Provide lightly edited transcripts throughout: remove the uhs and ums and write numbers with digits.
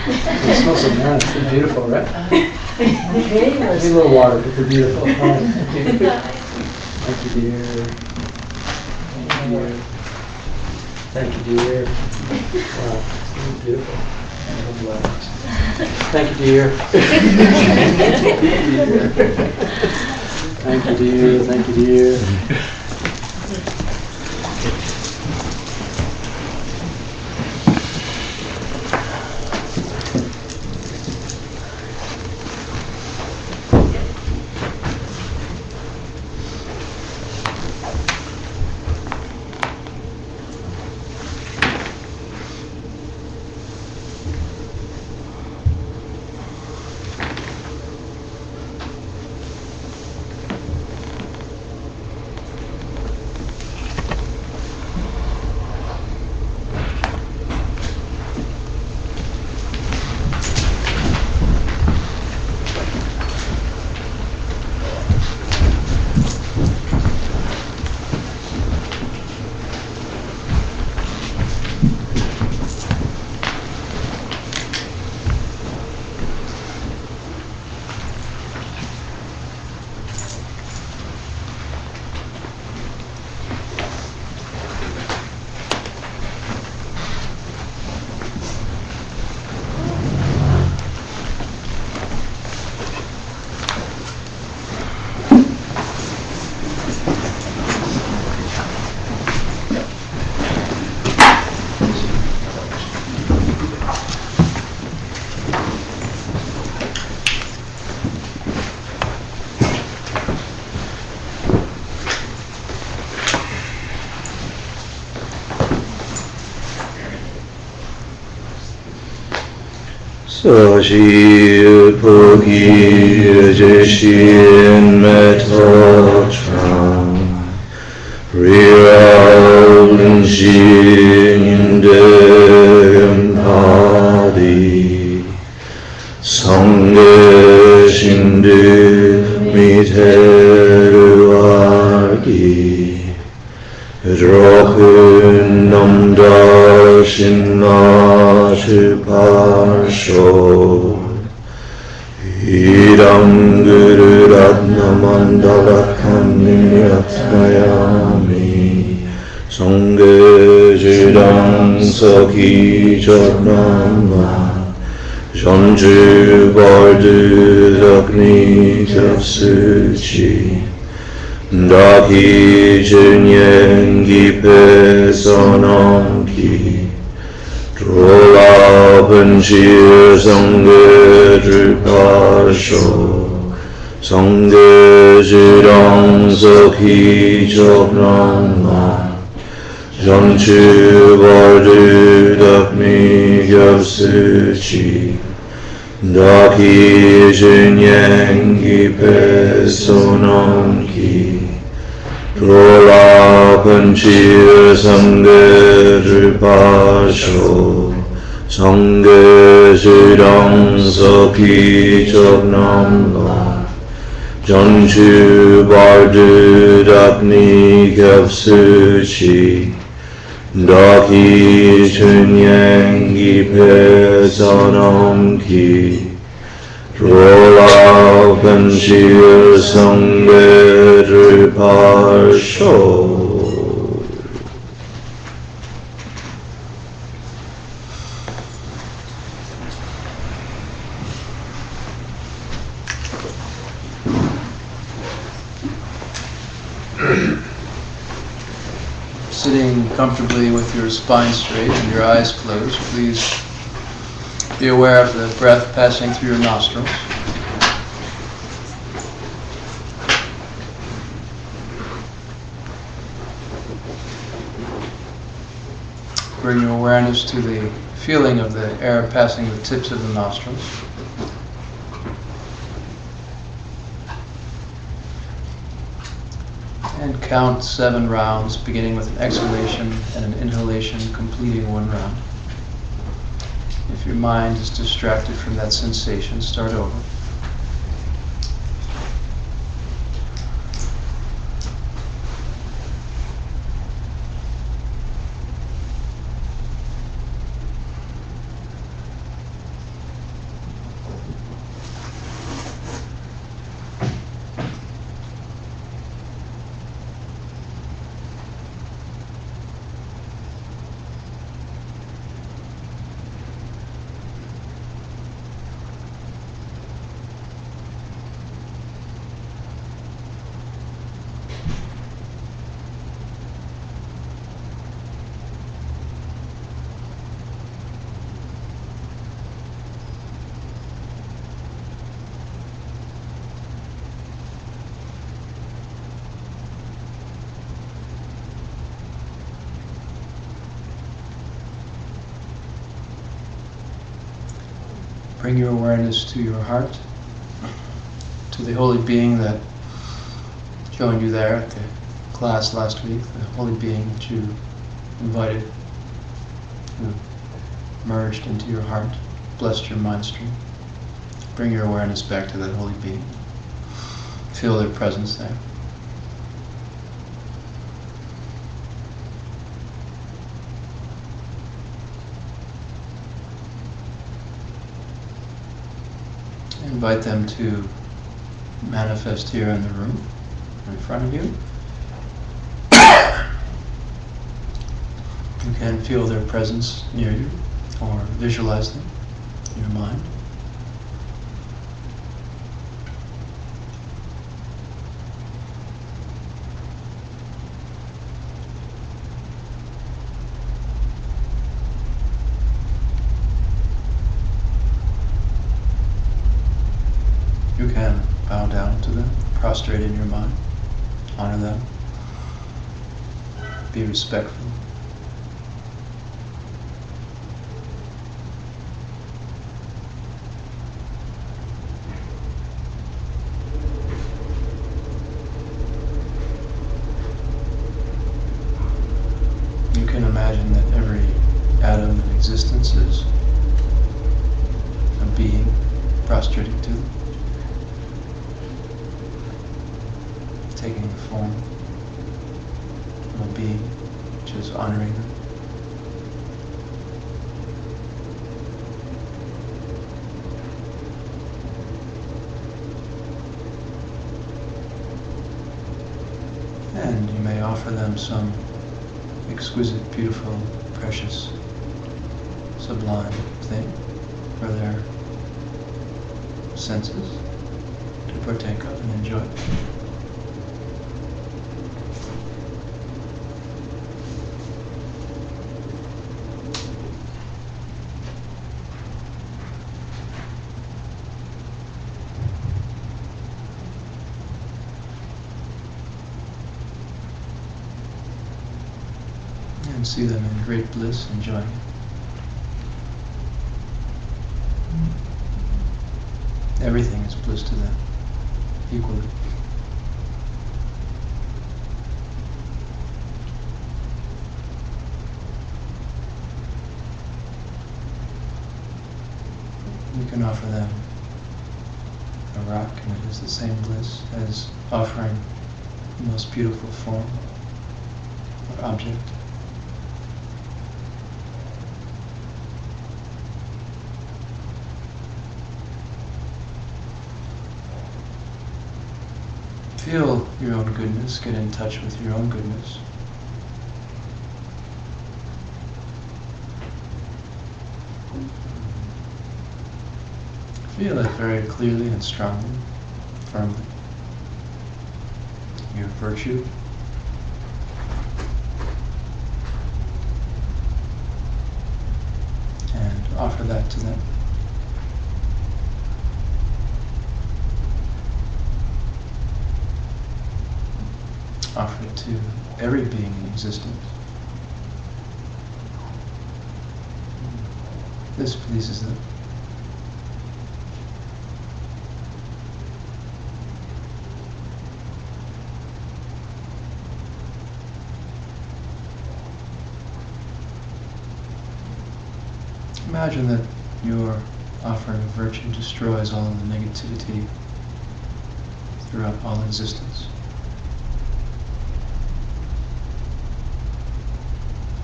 It smells so nice. They're beautiful, right? Okay, Need a little water, but they're beautiful. Thank you. Thank you, dear. Thank you, dear. Wow, it's beautiful. Thank you, dear. Thank you, dear. Thank you, dear. Sashi Pugi Jeshin Metotram Riralin Shin Dem Padi Sangye Shindu Miteruagi Drochun Namdar Shinmachu Parsho Idam Guru Ratna Mandala Kamniyatayami Sangye Jidam Saki Jodnama Janju Bardu Dakni Tafsuchi Daki Jinyen Gipe Sonam Ki Drola Panchir Sangye Drupasho Sangye Jidang Saki Choknama Janchu Bardu Dakmi Gyavsuchi Daki Jinyen Gipe Sonam Ki Drola Panchir Sangye Drupasho Sangye Jidang Saki Choknamba Janchu Bardu Dakni Gyavsuchi Daki Chunyang Gipe Sanam Ki Drola Panchir Sangye Drupasho. Sitting comfortably with your spine straight and your eyes closed, please be aware of the breath passing through your nostrils. Bring your awareness to the feeling of the air passing the tips of the nostrils. And count 7 rounds, beginning with an exhalation and an inhalation, completing 1 round. If your mind is distracted from that sensation, start over. Bring your awareness to your heart, to the holy being that joined you there at the class last week, the holy being that you invited, who merged into your heart, blessed your mind stream. Bring your awareness back to that holy being. Feel their presence there. Invite them to manifest here in the room in front of you. You can feel their presence near you or visualize them in your mind. You can bow down to them, prostrate in your mind, honor them, be respectful. You can imagine that every atom in existence is a being prostrating to them, taking the form of a being which is honoring them. And you may offer them some exquisite, beautiful, precious, sublime thing for their senses to partake of and enjoy. And see them in great bliss, enjoying it. Everything is bliss to them, equally. You can offer them a rock, and it is the same bliss as offering the most beautiful form or object. Feel your own goodness, get in touch with your own goodness. Feel it very clearly and strongly, firmly. Your virtue. And offer that to them. Offer it to every being in existence. This pleases them. Imagine that your offering of virtue destroys all of the negativity throughout all existence.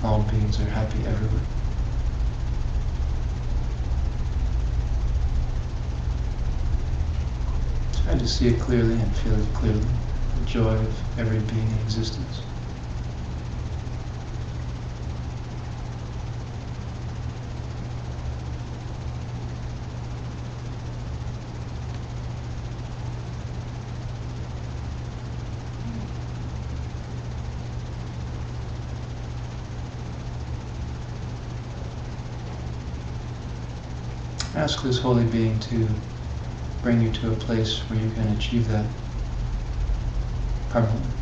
All beings are happy everywhere. Try to see it clearly and feel it clearly, the joy of every being in existence. Ask this holy being to bring you to a place where you can achieve that permanently.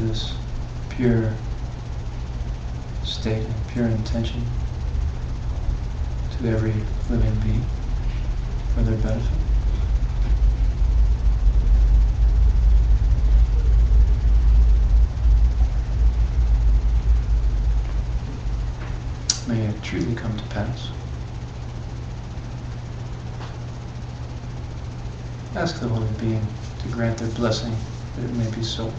this pure state and pure intention to every living being for their benefit. May it truly come to pass. Ask the Holy Being to grant their blessing that it may be so.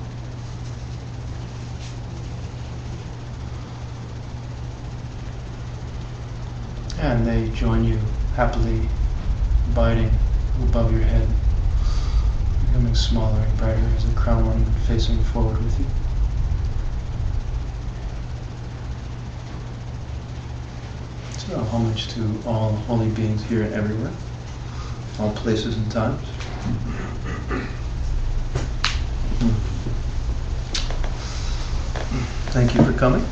And they join you happily, abiding above your head, becoming smaller and brighter as the crown ornament facing forward with you. So homage to all holy beings here and everywhere, all places and times. Thank you for coming.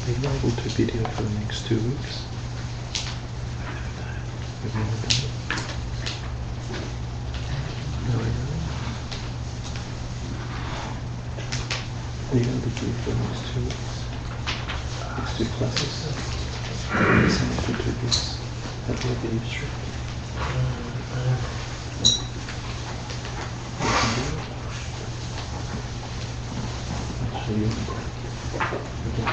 Maybe I will do video for the next 2 weeks. Have you ever done it? No, I don't. Are you going to be doing for the next 2 weeks? Next 2 classes? After 2 weeks. Have you ever used it? I'll show you. Okay.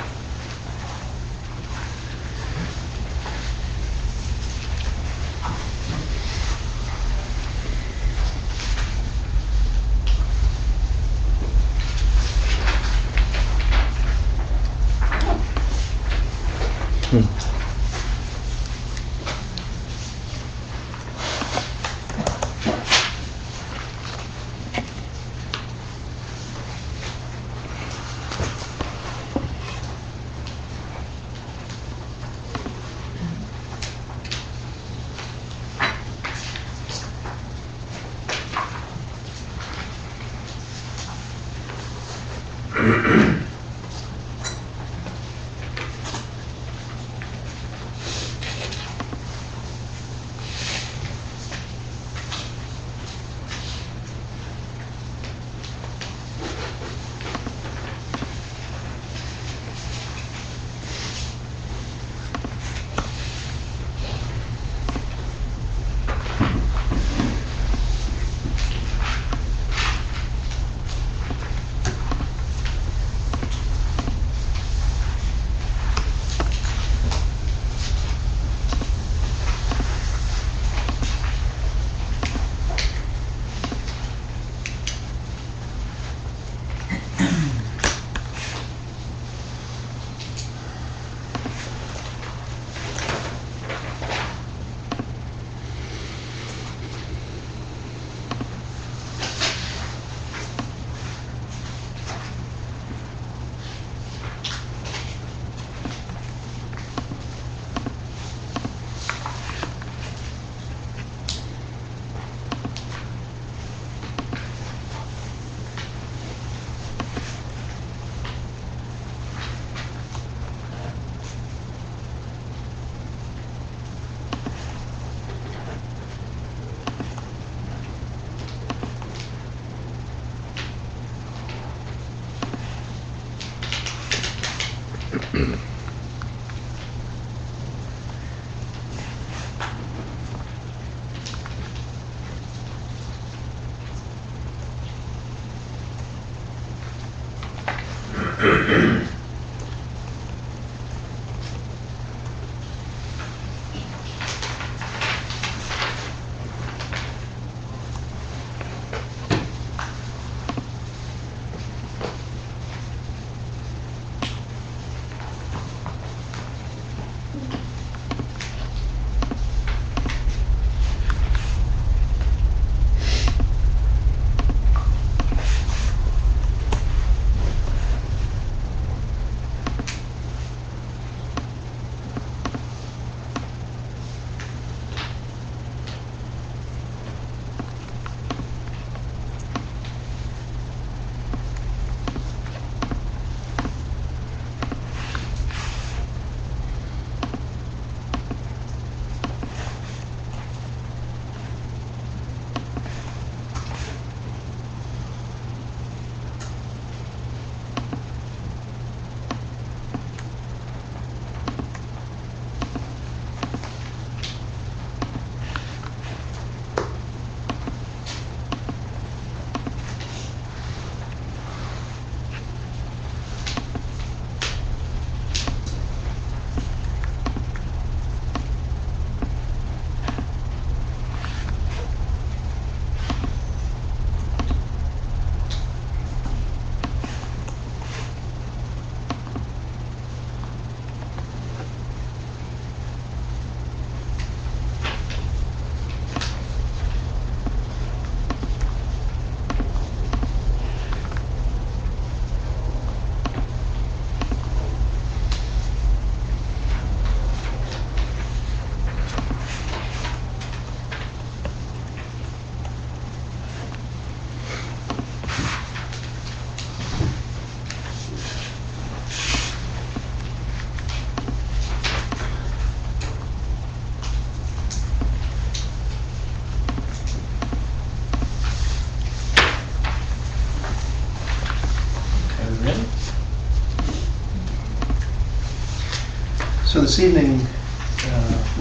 So this evening,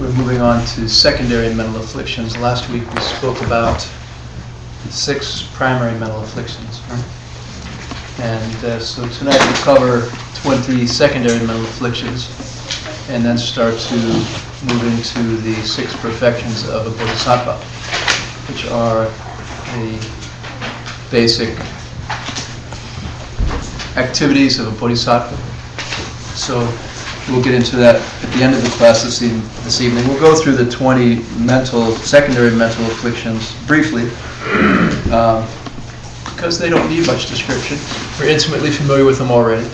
we're moving on to secondary mental afflictions. Last week we spoke about 6 primary mental afflictions, right? And so tonight we'll cover 20 secondary mental afflictions and then start to move into the 6 perfections of a Bodhisattva, which are the basic activities of a Bodhisattva. So we'll get into that at the end of the class this evening. We'll go through the 20 secondary mental afflictions briefly, because they don't need much description. We're intimately familiar with them already.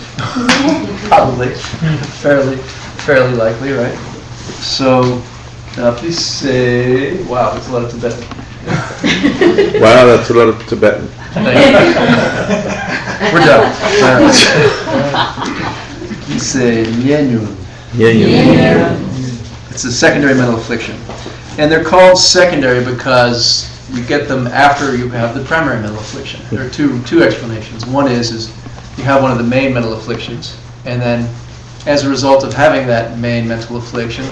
Probably. Fairly likely, right? So, please say, wow, that's a lot of Tibetan. Wow, that's a lot of Tibetan. We're done. Please say, Nyenyun. It's a secondary mental affliction. And they're called secondary because you get them after you have the primary mental affliction. There are two explanations. One is you have one of the main mental afflictions, and then as a result of having that main mental affliction,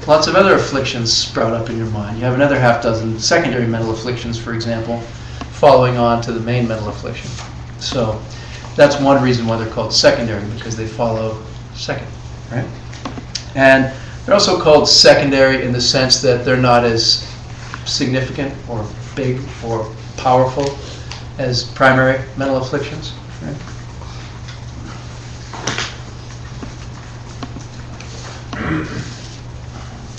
lots of other afflictions sprout up in your mind. You have another half dozen secondary mental afflictions, for example, following on to the main mental affliction. So that's one reason why they're called secondary, because they follow second, right? And they're also called secondary in the sense that they're not as significant or big or powerful as primary mental afflictions, right?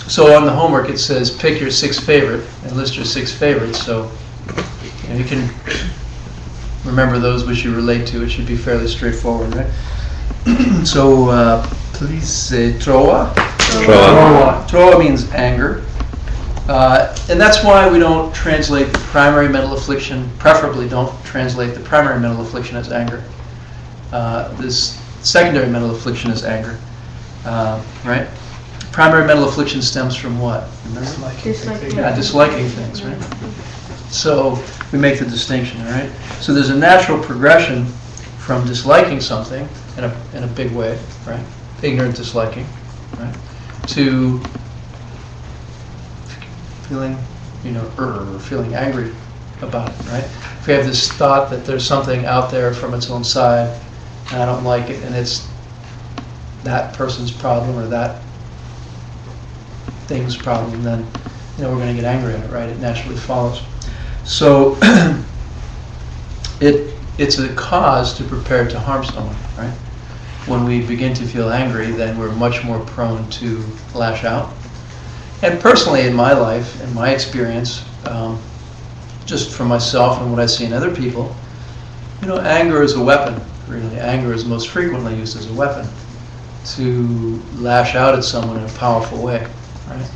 So on the homework it says pick your 6 favorite and list your 6 favorites. So you can remember those which you relate to. It should be fairly straightforward, right? So please say Trova. Trova means anger. And that's why we don't translate the primary mental affliction, preferably don't translate the primary mental affliction as anger. This secondary mental affliction is anger, right? Primary mental affliction stems from what? Disliking things, right? So we make the distinction, all right? So there's a natural progression from disliking something in a big way, right? ignorant disliking, right, to feeling, or feeling angry about it, right? If we have this thought that there's something out there from its own side, and I don't like it, and it's that person's problem or that thing's problem, then we're going to get angry at it, right? It naturally follows. So it's a cause to prepare to harm someone, right? When we begin to feel angry, then we're much more prone to lash out. And personally, in my life, in my experience, just for myself and what I see in other people, anger is a weapon. Really, anger is most frequently used as a weapon to lash out at someone in a powerful way, right?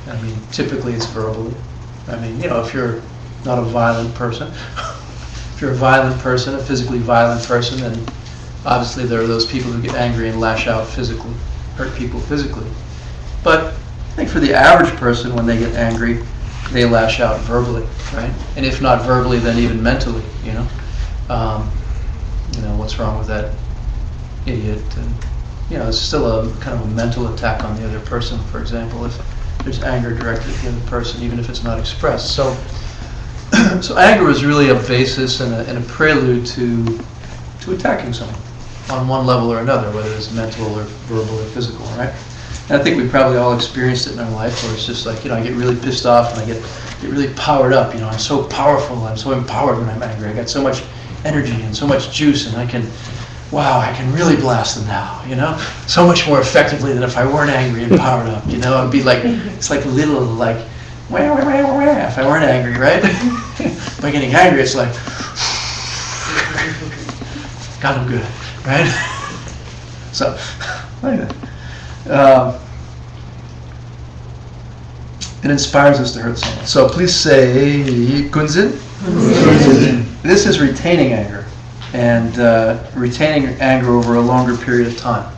I mean, typically it's verbally. I mean, if you're not a violent person, if you're a violent person, a physically violent person, then obviously there are those people who get angry and lash out physically, hurt people physically. But I think for the average person, when they get angry, they lash out verbally, right? And if not verbally, then even mentally, what's wrong with that idiot? And, it's still a kind of a mental attack on the other person, for example, if there's anger directed at the other person, even if it's not expressed. So anger is really a basis and a prelude to attacking someone on one level or another, whether it's mental or verbal or physical, right? And I think we probably all experienced it in our life, where it's just like, I get really pissed off and I get really powered up. I'm so powerful, I'm so empowered when I'm angry. I got so much energy and so much juice, and I can really blast them now, so much more effectively than if I weren't angry and powered up, It'd be like, it's like little, like, wah, wah, wah, wah, if I weren't angry, right? By getting angry, it's like, got them good, right? So, like that. It inspires us to hurt someone. So please say, Kunzin. This is retaining anger, and retaining anger over a longer period of time.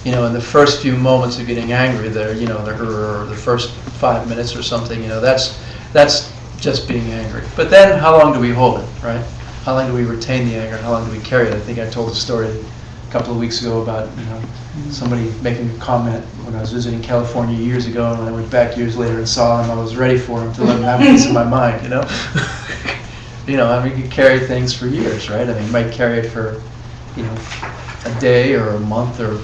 In the first few moments of getting angry, the first 5 minutes or something, that's just being angry. But then, how long do we hold it, right? How long do we retain the anger? How long do we carry it? I think I told a story a couple of weeks ago about somebody making a comment when I was visiting California years ago, and I went back years later and saw him. I was ready for him to let him have a piece of my mind, you can carry things for years, right? I mean, you might carry it for, a day or a month or,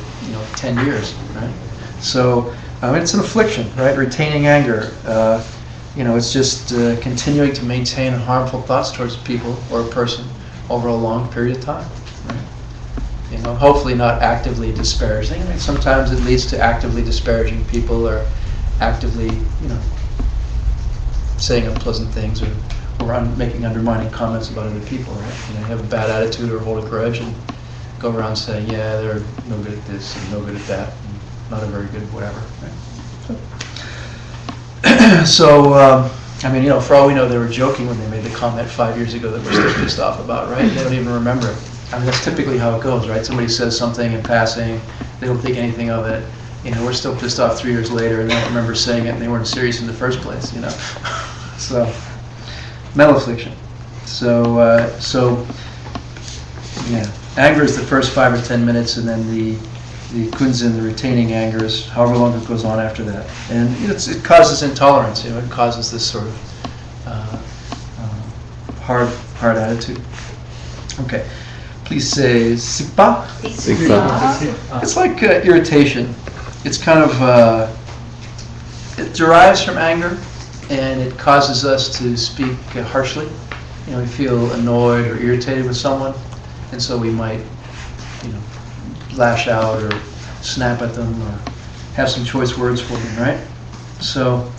10 years, right? So it's an affliction, right? Retaining anger, it's just continuing to maintain harmful thoughts towards people or a person over a long period of time, right? Hopefully not actively disparaging. I mean, sometimes it leads to actively disparaging people or actively, saying unpleasant things or making undermining comments about other people, right? You have a bad attitude or hold a grudge and go around saying, yeah, they're no good at this and no good at that, and not a very good whatever, right? So, for all we know, they were joking when they made the comment 5 years ago that we're still pissed off about, right? They don't even remember it. I mean, that's typically how it goes, right? Somebody says something in passing, they don't think anything of it. We're still pissed off 3 years later, and they don't remember saying it, and they weren't serious in the first place, So, mental affliction. So, anger is the first 5 or 10 minutes, and then the kunzin, the retaining anger, is however long it goes on after that. And it causes intolerance. It causes this sort of hard attitude. Okay. Please say sikpa. It's like irritation. It's kind of, it derives from anger, and it causes us to speak harshly. We feel annoyed or irritated with someone, and so we might, lash out or snap at them or have some choice words for them, right? So,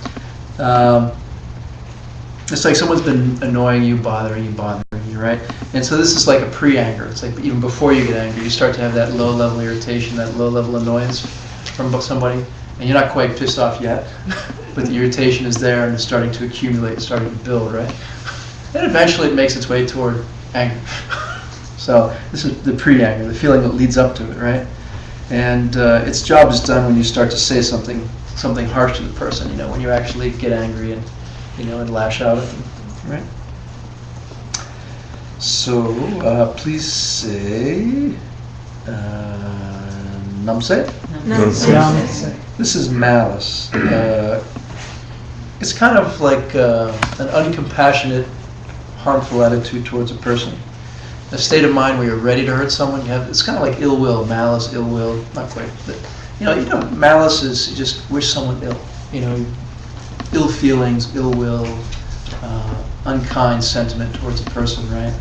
it's like someone's been annoying you, bothering you, right? And so this is like a pre-anger. It's like even before you get angry, you start to have that low-level irritation, that low-level annoyance from somebody, and you're not quite pissed off yet, but the irritation is there and it's starting to accumulate, it's starting to build, right? And eventually it makes its way toward anger. So this is the pre-anger, the feeling that leads up to it, right? And its job is done when you start to say something harsh to the person, when you actually get angry and and lash out at them, right? So please say Namse? No. This is malice. It's kind of like an uncompassionate, harmful attitude towards a person. A state of mind where you're ready to hurt someone. It's kind of like ill will, malice, ill will. Not quite. Malice is you just wish someone ill. Ill feelings, ill will, unkind sentiment towards a person, right?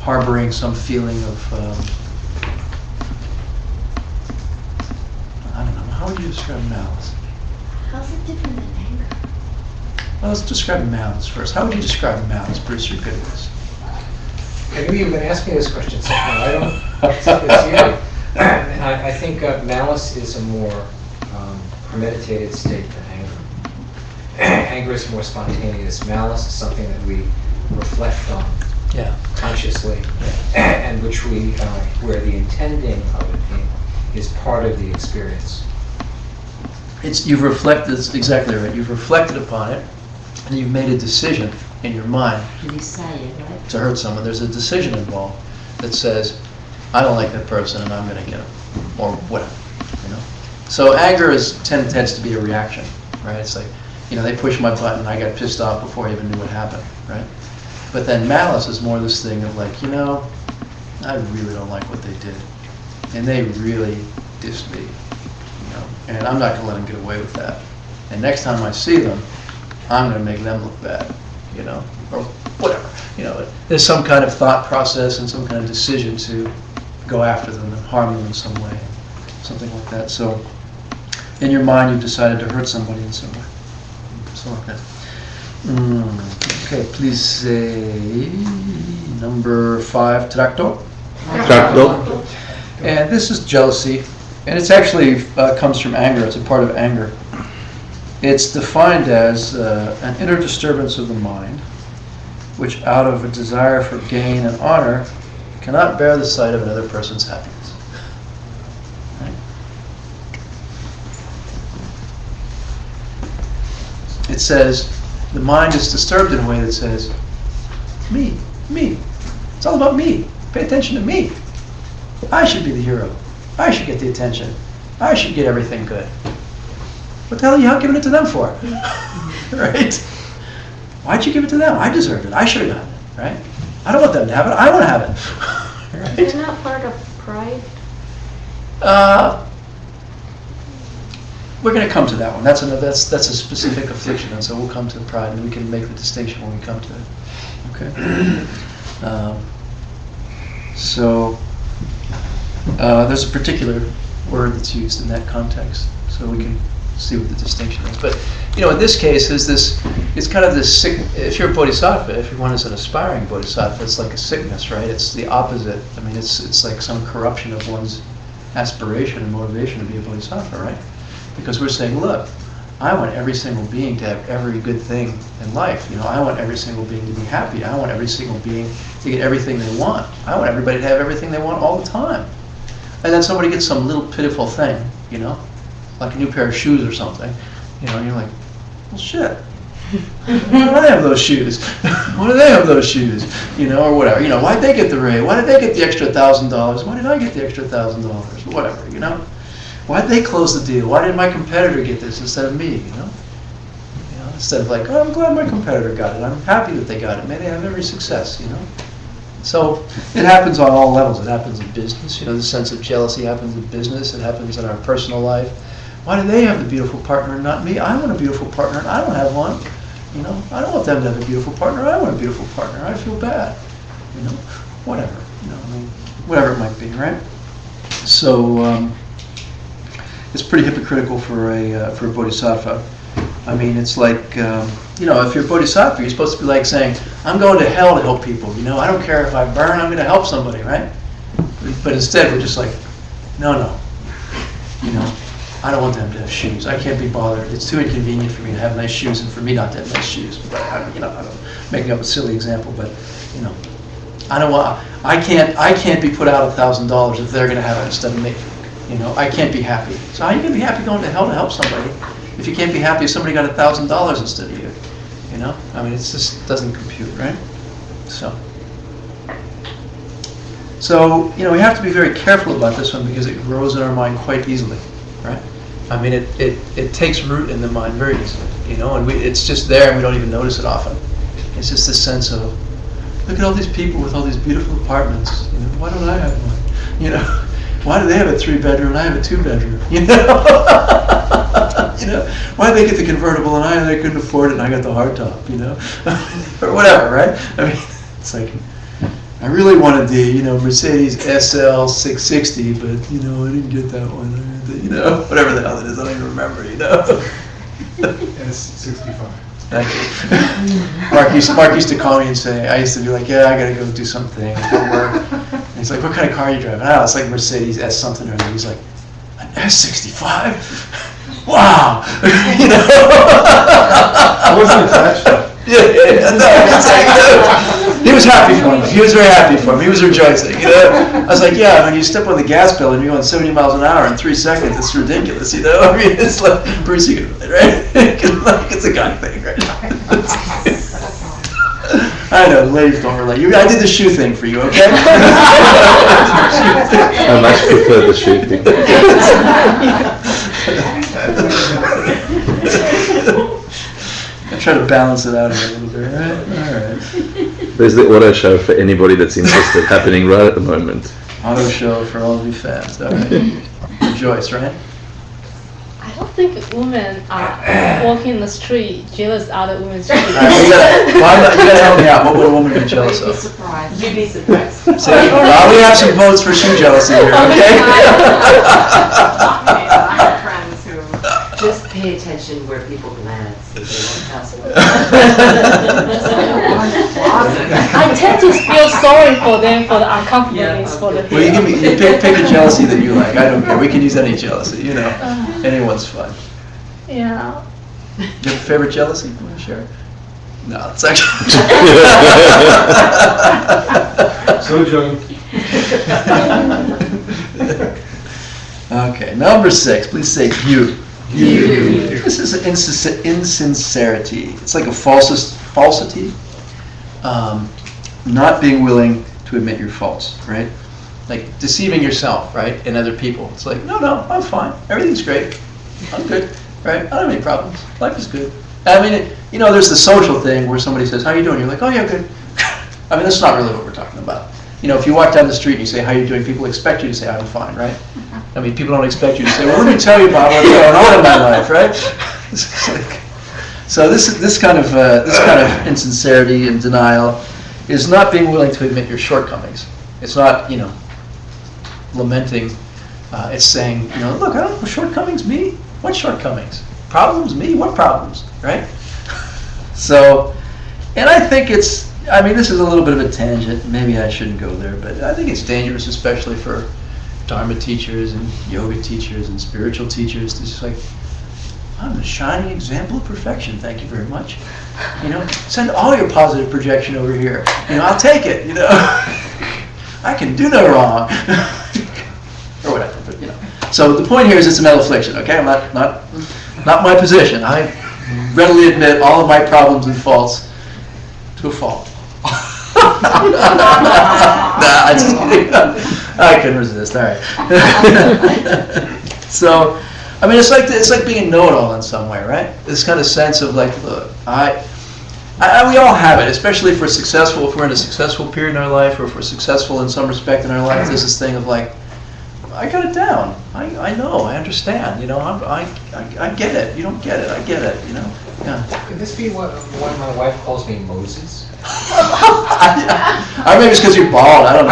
Harboring some feeling of, I don't know, how would you describe malice? How's it different than anger? Well, let's describe malice first. How would you describe malice, Bruce? You're good at this. I knew you were going to ask me this question somehow. I don't. It's you. I think malice is a more premeditated state than anger. Anger is more spontaneous. Malice is something that we reflect on consciously, and which we, where the intending of it is part of the experience. You've reflected. That's exactly right. You've reflected upon it, and you've made a decision in your mind You decided, right? to hurt someone. There's a decision involved that says, I don't like that person and I'm going to get him, or whatever, So anger tends to be a reaction, right? It's like, they pushed my button, I got pissed off before I even knew what happened, right? But then malice is more this thing of like, I really don't like what they did. And they really dissed me, and I'm not going to let them get away with that. And next time I see them, I'm going to make them look bad, or whatever. There's some kind of thought process and some kind of decision to go after them and harm them in some way, something like that. So in your mind, you've decided to hurt somebody in some way. Something like that. Okay, please say number 5, tracto. Tracto. And this is jealousy, and it's actually comes from anger. It's a part of anger. It's defined as an inner disturbance of the mind, which out of a desire for gain and honor cannot bear the sight of another person's happiness. Right? It says, the mind is disturbed in a way that says, me. It's all about me. Pay attention to me. I should be the hero. I should get the attention. I should get everything good. What the hell are you not giving it to them for? Right? Why'd you give it to them? I deserved it. I should have gotten it. Right? I don't want them to have it. I want to have it. Right? Isn't that part of pride? We're going to come to that one. That's a specific affliction, and so we'll come to pride, and we can make the distinction when we come to it. Okay. There's a particular word that's used in that context, so we can see what the distinction is. But in this case, it's kind of this sick. If you're a bodhisattva, if one is an aspiring bodhisattva, it's like a sickness, right? It's the opposite. I mean, it's like some corruption of one's aspiration and motivation to be a bodhisattva, right? Because we're saying, look, I want every single being to have every good thing in life. I want every single being to be happy. I want every single being to get everything they want. I want everybody to have everything they want all the time. And then somebody gets some little pitiful thing, like a new pair of shoes or something, and you're like, well, shit. Why do I have those shoes? Why do they have those shoes? Or whatever. Why'd they get the raise? Why did they get the extra $1,000? Why did I get the extra $1,000? Whatever, Why'd they close the deal? Why did my competitor get this instead of me, Instead of like, oh, I'm glad my competitor got it. I'm happy that they got it. May they have every success, So it happens on all levels. It happens in business. The sense of jealousy happens in business. It happens in our personal life. Why do they have the beautiful partner and not me? I want a beautiful partner and I don't have one. I don't want them to have a beautiful partner. I want a beautiful partner. I feel bad. Whatever. Whatever it might be, right? So it's pretty hypocritical for a bodhisattva. I mean, it's like, if you're a bodhisattva, you're supposed to be like saying, I'm going to hell to help people. I don't care if I burn, I'm going to help somebody, right? But instead, we're just like, no. I don't want them to have shoes. I can't be bothered. It's too inconvenient for me to have nice shoes and for me not to have nice shoes. But I'm making up a silly example, but I don't want. I can't be put out $1,000 if they're going to have it instead of me. I can't be happy. So how are you going to be happy going to hell to help somebody if you can't be happy if somebody got $1,000 instead of you? I mean, it just doesn't compute, right? So So, we have to be very careful about this one because it grows in our mind quite easily, right? I mean, it takes root in the mind very easily, and it's just there and we don't even notice it often. It's just this sense of, look at all these people with all these beautiful apartments. Why don't I have one? Why do they have a 3-bedroom and I have a 2-bedroom? Why do they get the convertible and they couldn't afford it and I got the hardtop? Or whatever, right? I mean, it's like, I really wanted the Mercedes SL 660, but I didn't get that one. Whatever the hell it is, I don't even remember. S65. Thank you. Mark used to call me and say, I used to be like, yeah, I gotta go do something at work. And he's like, what kind of car are you driving? It's like Mercedes S something or other. He's like, an S65? Wow! I wasn't attached to it. He was happy for me. He was very happy for me. He was rejoicing. I was like, yeah, when you step on the gas pedal and you're going 70 miles an hour in 3 seconds, it's ridiculous, I mean, it's like, Bruce, you can relate, right? It's a guy thing, right? I know, ladies don't relate. I did the shoe thing for you, okay? I much prefer the shoe thing. I try to balance it out a little bit, right? All right. There's the auto show for anybody that's interested, happening right at the moment. Auto show for all of you fans. All right. Joyce, right? I don't think women are walking in the street jealous other women's street. All right, you gotta help me out. What would a woman be jealous You'd be of? surprised. You'd be surprised. See, well, we have some votes for shoe jealousy here, okay? I have friends who just pay attention where people glance. If they won't pass away. I tend to feel sorry for them for the uncomfortableness for the Well, you pick a jealousy that you like. I don't care. We can use any jealousy, Anyone's fun. Yeah. Do you have a favorite jealousy? You want to share? No, it's actually... So young. Okay, number 6. Please say you. This is insincerity. It's like a falsity. Not being willing to admit you're false, right? Like deceiving yourself, right, and other people. It's like, no, I'm fine. Everything's great. I'm good, right? I don't have any problems. Life is good. I mean, there's the social thing where somebody says, how you doing? You're like, oh, yeah, good. I mean, that's not really what we're talking about. If you walk down the street and you say, how you doing? People expect you to say, I'm fine, right? I mean, people don't expect you to say, well, let me tell you about what's going on in my life, right? So this kind of insincerity and denial is not being willing to admit your shortcomings. It's not, lamenting. It's saying, look, I don't know, shortcomings, me? What shortcomings? Problems, me? What problems, right? So, and I think this is a little bit of a tangent. Maybe I shouldn't go there, but I think it's dangerous, especially for Dharma teachers and yoga teachers and spiritual teachers. It's just like, I'm a shining example of perfection. Thank you very much. Send all your positive projection over here. I'll take it. I can do no wrong, or whatever. But So the point here is it's a mental affliction. Okay, I'm not my position. I readily admit all of my problems and faults to a fault. Nah, just kidding. I couldn't resist. All right. So, it's like being a know-it-all in some way, right? This kind of sense of like, look, we all have it, especially if we're successful. If we're in a successful period in our life, or if we're successful in some respect in our life, there's this thing of like, I got it down. I know. I understand. I get it. You don't get it. I get it. Yeah. Could this be what my wife calls me, Moses? I maybe it's because you're bald. I don't know.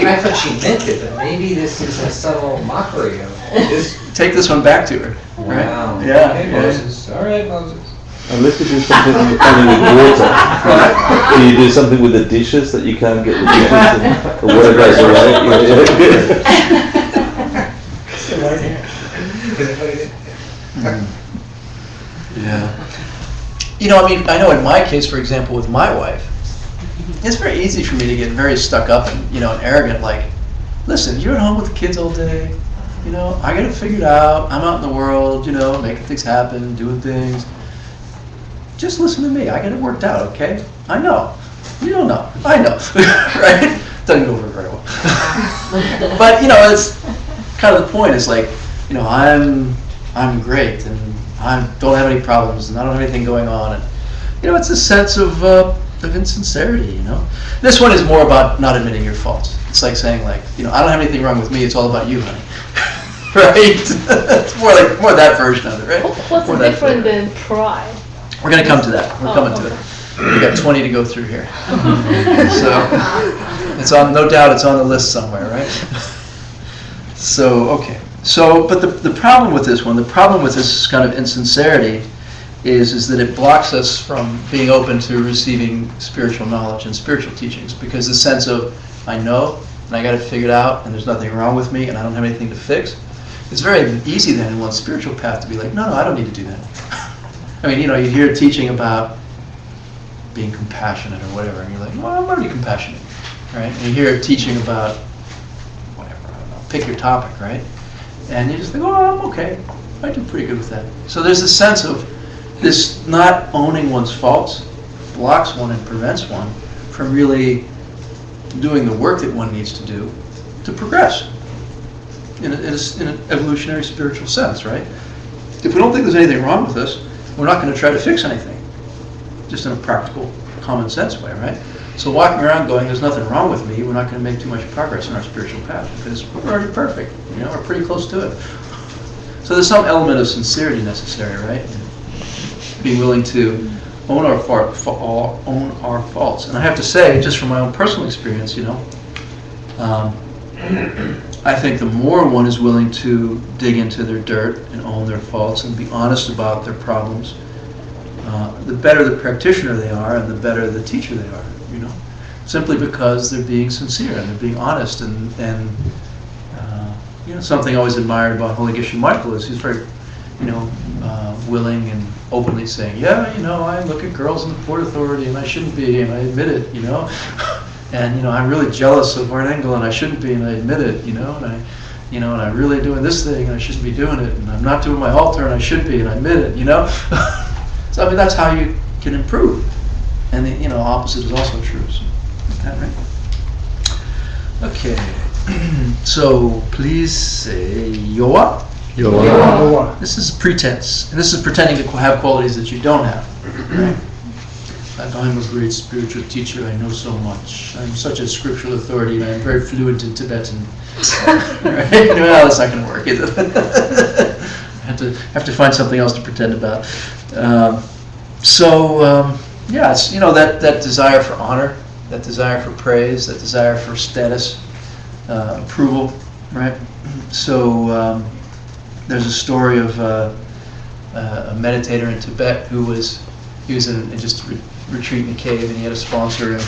I thought she meant it, but maybe this is a subtle mockery of this. Take this one back to her. Right? Wow. Yeah. Okay, Moses. All right, Moses. Unless you do something funny with water. Do you do something with the dishes that you can't get the dishes, or water goes away? Yeah. I know in my case, for example, with my wife, it's very easy for me to get very stuck up and, and arrogant, like, listen, you're at home with the kids all day, I got it figured out, I'm out in the world, making things happen, doing things. Just listen to me, I got it worked out, okay? I know. You don't know. I know, right? Doesn't go over very well. But it's kind of the point. It's like, I'm great, and I don't have any problems, and I don't have anything going on, and it's a sense of insincerity. This one is more about not admitting your faults. It's like saying, like, I don't have anything wrong with me. It's all about you, honey. Right? It's more that version of it, right? What's different than pride? We're going to come to that. We're coming to it. We got 20 to go through here. So it's on, no doubt it's on the list somewhere, right? So, okay. So, but the problem with this one, the problem with this kind of insincerity is that it blocks us from being open to receiving spiritual knowledge and spiritual teachings, because the sense of, I know, and I got it figured out, and there's nothing wrong with me, and I don't have anything to fix. It's very easy then in one's spiritual path to be like, no, I don't need to do that. I mean, you hear teaching about being compassionate or whatever, and you're like, well, I'm already compassionate, right? And you hear teaching about whatever, I don't know, pick your topic, right? And you just think, oh, I'm okay. I do pretty good with that. So there's a sense of this not owning one's faults blocks one and prevents one from really doing the work that one needs to do to progress in an evolutionary spiritual sense, right? If we don't think there's anything wrong with us, we're not going to try to fix anything, just in a practical, common sense way, right? So walking around going, there's nothing wrong with me, we're not going to make too much progress in our spiritual path, because we're already perfect, we're pretty close to it. So there's some element of sincerity necessary, right? Being willing to own our faults. And I have to say, just from my own personal experience, I think the more one is willing to dig into their dirt and own their faults and be honest about their problems, the better the practitioner they are and the better the teacher they are, simply because they're being sincere and they're being honest. And something I always admired about Holy Geshe Michael is he's very, willing and openly saying, yeah, I look at girls in the Port Authority and I shouldn't be, and I admit it, and I'm really jealous of Art Engel and I shouldn't be, and I admit it, and I'm really doing this thing and I shouldn't be doing it, and I'm not doing my altar and I should be, and I admit it, So that's how you can improve, and the opposite is also true. So, right? Okay, so please say Yoa. Yoa. This is pretense, and this is pretending to have qualities that you don't have. Right? Like, I'm a great spiritual teacher, I know so much. I'm such a scriptural authority, and I'm very fluent in Tibetan. Right? Well, that's not going to work, is it? I have to find something else to pretend about. It's that desire for honor, that desire for praise, that desire for status, approval, right? So there's a story of a meditator in Tibet who was in just a retreat in a cave, and he had a sponsor, and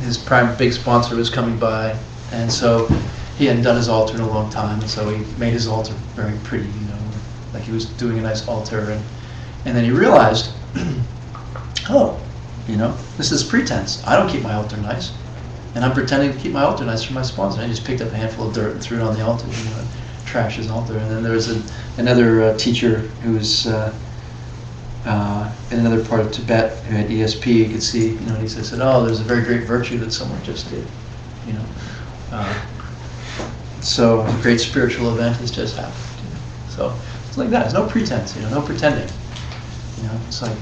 his big sponsor was coming by, and so he hadn't done his altar in a long time, and so he made his altar very pretty, like he was doing a nice altar, and then he realized, this is pretense. I don't keep my altar nice, and I'm pretending to keep my altar nice for my sponsor. And he just picked up a handful of dirt and threw it on the altar, and trashed his altar. And then there was another teacher who was in another part of Tibet who had ESP. You could see, and he said, "Oh, there's a very great virtue that someone just did, so a great spiritual event has just happened." So it's like that. There's no pretense, no pretending. It's like,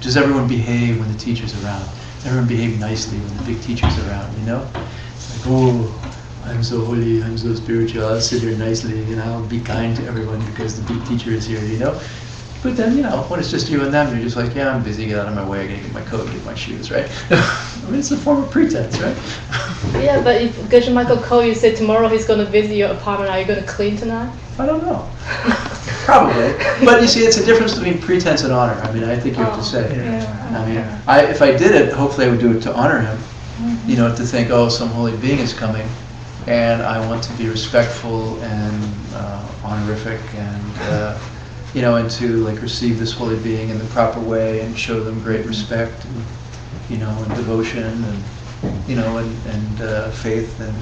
does everyone behave when the teacher's around? Does everyone behave nicely when the big teacher's around? It's like, oh, I'm so holy, I'm so spiritual, I'll sit here nicely, I'll be kind to everyone because the big teacher is here, But then, when it's just you and them, you're just like, yeah, I'm busy, get out of my way, I gotta get my coat, get my shoes, right? It's a form of pretense, right? Yeah, but if Geshe Michael call you, say tomorrow he's going to visit your apartment, are you going to clean tonight? I don't know. Probably. But you see, it's a difference between pretense and honor. I think you have to say. Yeah. If I did it, hopefully I would do it to honor him. To think, oh, some holy being is coming, and I want to be respectful and honorific and and to receive this holy being in the proper way and show them great respect and and devotion and and faith and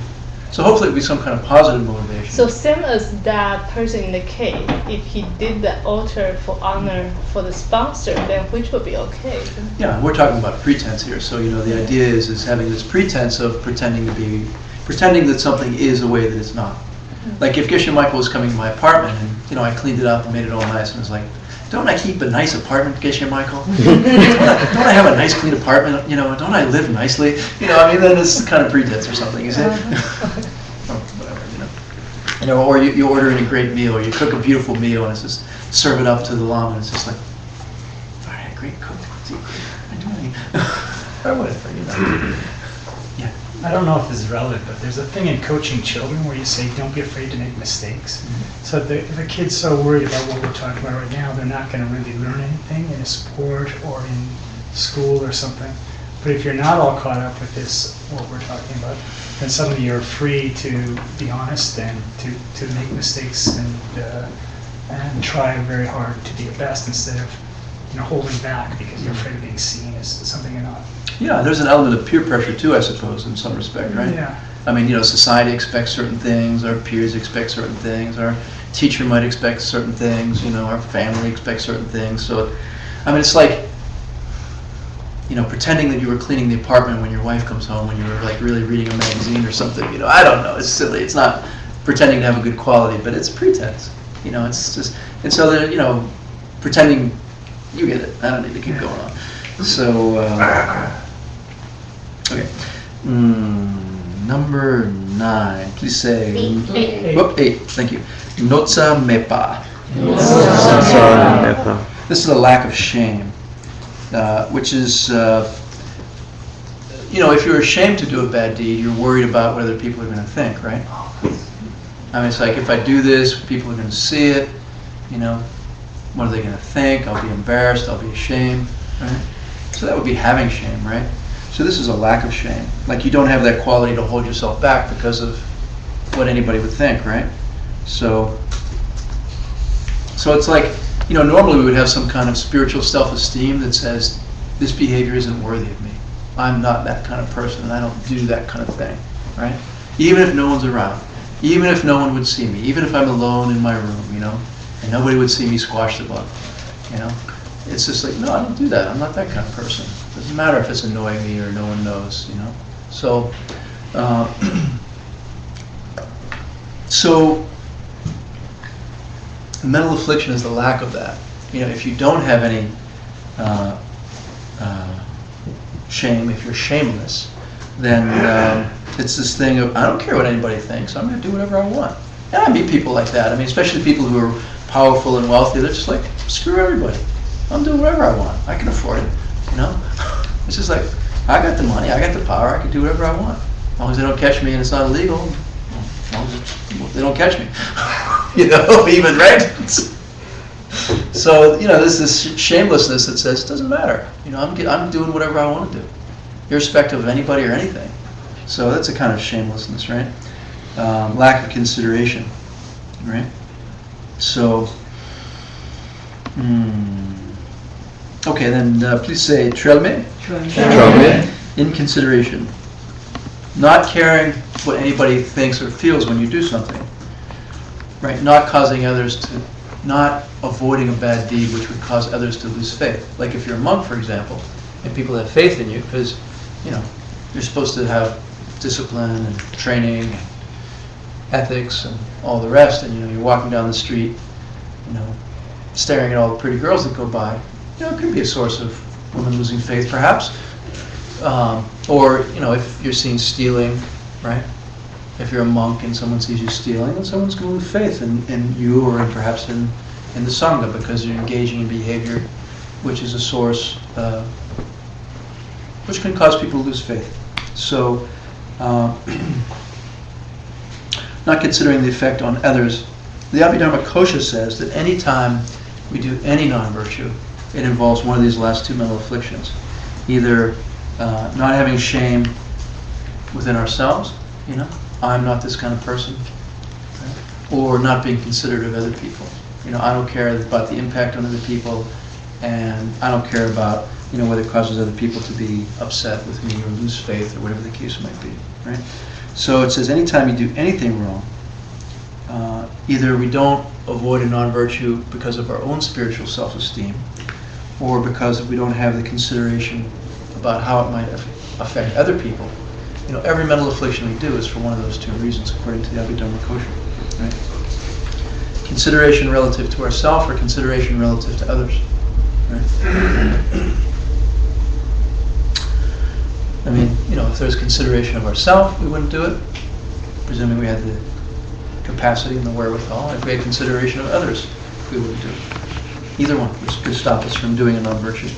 So hopefully it'll be some kind of positive motivation. So same as that person in the cave, if he did the altar for honor for the sponsor, then which would be okay. Yeah, we're talking about pretense here. So, the idea is having this pretense of pretending that something is a way that it's not. Like if Geshe Michael was coming to my apartment and, I cleaned it up and made it all nice and was like, don't I keep a nice apartment, Geshe Michael? don't I have a nice clean apartment? Don't I live nicely? Then it's kind of pretense or something, is it? Or whatever, or you order in a great meal, or you cook a beautiful meal and it's just serve it up to the Lama and it's just like, all right, great cook. What am I doing? Or whatever, Yeah. I don't know if this is relevant, but there's a thing in coaching children where you say, don't be afraid to make mistakes. So if a kid's so worried about what we're talking about right now, they're not going to really learn anything in a sport or in school or something. But if you're not all caught up with this, what we're talking about, then suddenly you're free to be honest and to make mistakes and try very hard to be your best instead of holding back because you're afraid of being seen as something you're not. Yeah, there's an element of peer pressure too, I suppose, in some respect, right? Yeah. Society expects certain things, our peers expect certain things, our teacher might expect certain things, our family expects certain things. So, it's like, pretending that you were cleaning the apartment when your wife comes home when you were like really reading a magazine or something, I don't know, it's silly. It's not pretending to have a good quality, but it's pretense. It's just, and so that, pretending, you get it, I don't need to keep going on. So, okay. Number 9, please say. 8, thank you. Notsa mepa. This is a lack of shame, which is, if you're ashamed to do a bad deed, you're worried about what other people are going to think, right? It's like, if I do this, people are going to see it, what are they going to think? I'll be embarrassed, I'll be ashamed, right? So that would be having shame, right? So this is a lack of shame. Like you don't have that quality to hold yourself back because of what anybody would think, right? So it's like, normally we would have some kind of spiritual self-esteem that says, this behavior isn't worthy of me. I'm not that kind of person and I don't do that kind of thing, right? Even if no one's around, even if no one would see me, even if I'm alone in my room, and nobody would see me squash the bug, It's just like, no, I don't do that. I'm not that kind of person. It doesn't matter if it's annoying me or no one knows, So, mental affliction is the lack of that. If you don't have any shame, if you're shameless, then it's this thing of, I don't care what anybody thinks. I'm going to do whatever I want. And I meet people like that. Especially people who are powerful and wealthy. They're just like, screw everybody. I'm doing whatever I want. I can afford it, It's just like, I got the money, I got the power, I can do whatever I want. As long as they don't catch me and it's not illegal, as long as they don't catch me. Even, right? So, there's this shamelessness that says, it doesn't matter. I'm doing whatever I want to do, irrespective of anybody or anything. So that's a kind of shamelessness, right? Lack of consideration, right? So, okay, then please say trelme. Inconsideration. Not caring what anybody thinks or feels when you do something. Right? Not causing others to, not avoiding a bad deed which would cause others to lose faith. Like if you're a monk, for example, and people have faith in you because, you're supposed to have discipline and training and ethics and all the rest, and you're walking down the street, staring at all the pretty girls that go by. It could be a source of women losing faith, perhaps. Or, if you're seen stealing, right? If you're a monk and someone sees you stealing, then someone's going to lose faith in you or perhaps in the Sangha because you're engaging in behavior which is a source, which can cause people to lose faith. So, not considering the effect on others, the Abhidharma Kosha says that any time we do any non-virtue, it involves one of these last two mental afflictions. Either not having shame within ourselves, I'm not this kind of person, right? Or not being considerate of other people. I don't care about the impact on other people, and I don't care about, whether it causes other people to be upset with me or lose faith or whatever the case might be, right? So it says anytime you do anything wrong, either we don't avoid a non-virtue because of our own spiritual self-esteem, or because we don't have the consideration about how it might affect other people. Every mental affliction we do is for one of those two reasons, according to the Abhidhamma Kosha. Right? Consideration relative to ourselves or consideration relative to others. Right? I mean, if there's consideration of ourselves, we wouldn't do it, presuming we had the capacity and the wherewithal. If we had consideration of others, we wouldn't do it. Either one could stop us from doing a non-virtue.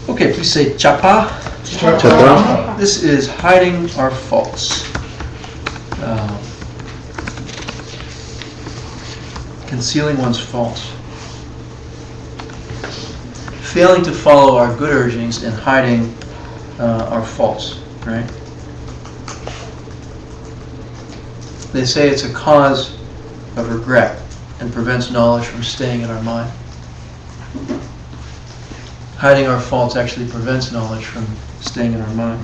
Okay, please say chapa. Chapa. This is hiding our faults. Concealing one's faults. Failing to follow our good urgings and hiding our faults, right? They say it's a cause of regret and prevents knowledge from staying in our mind. Hiding our faults actually prevents knowledge from staying in our mind.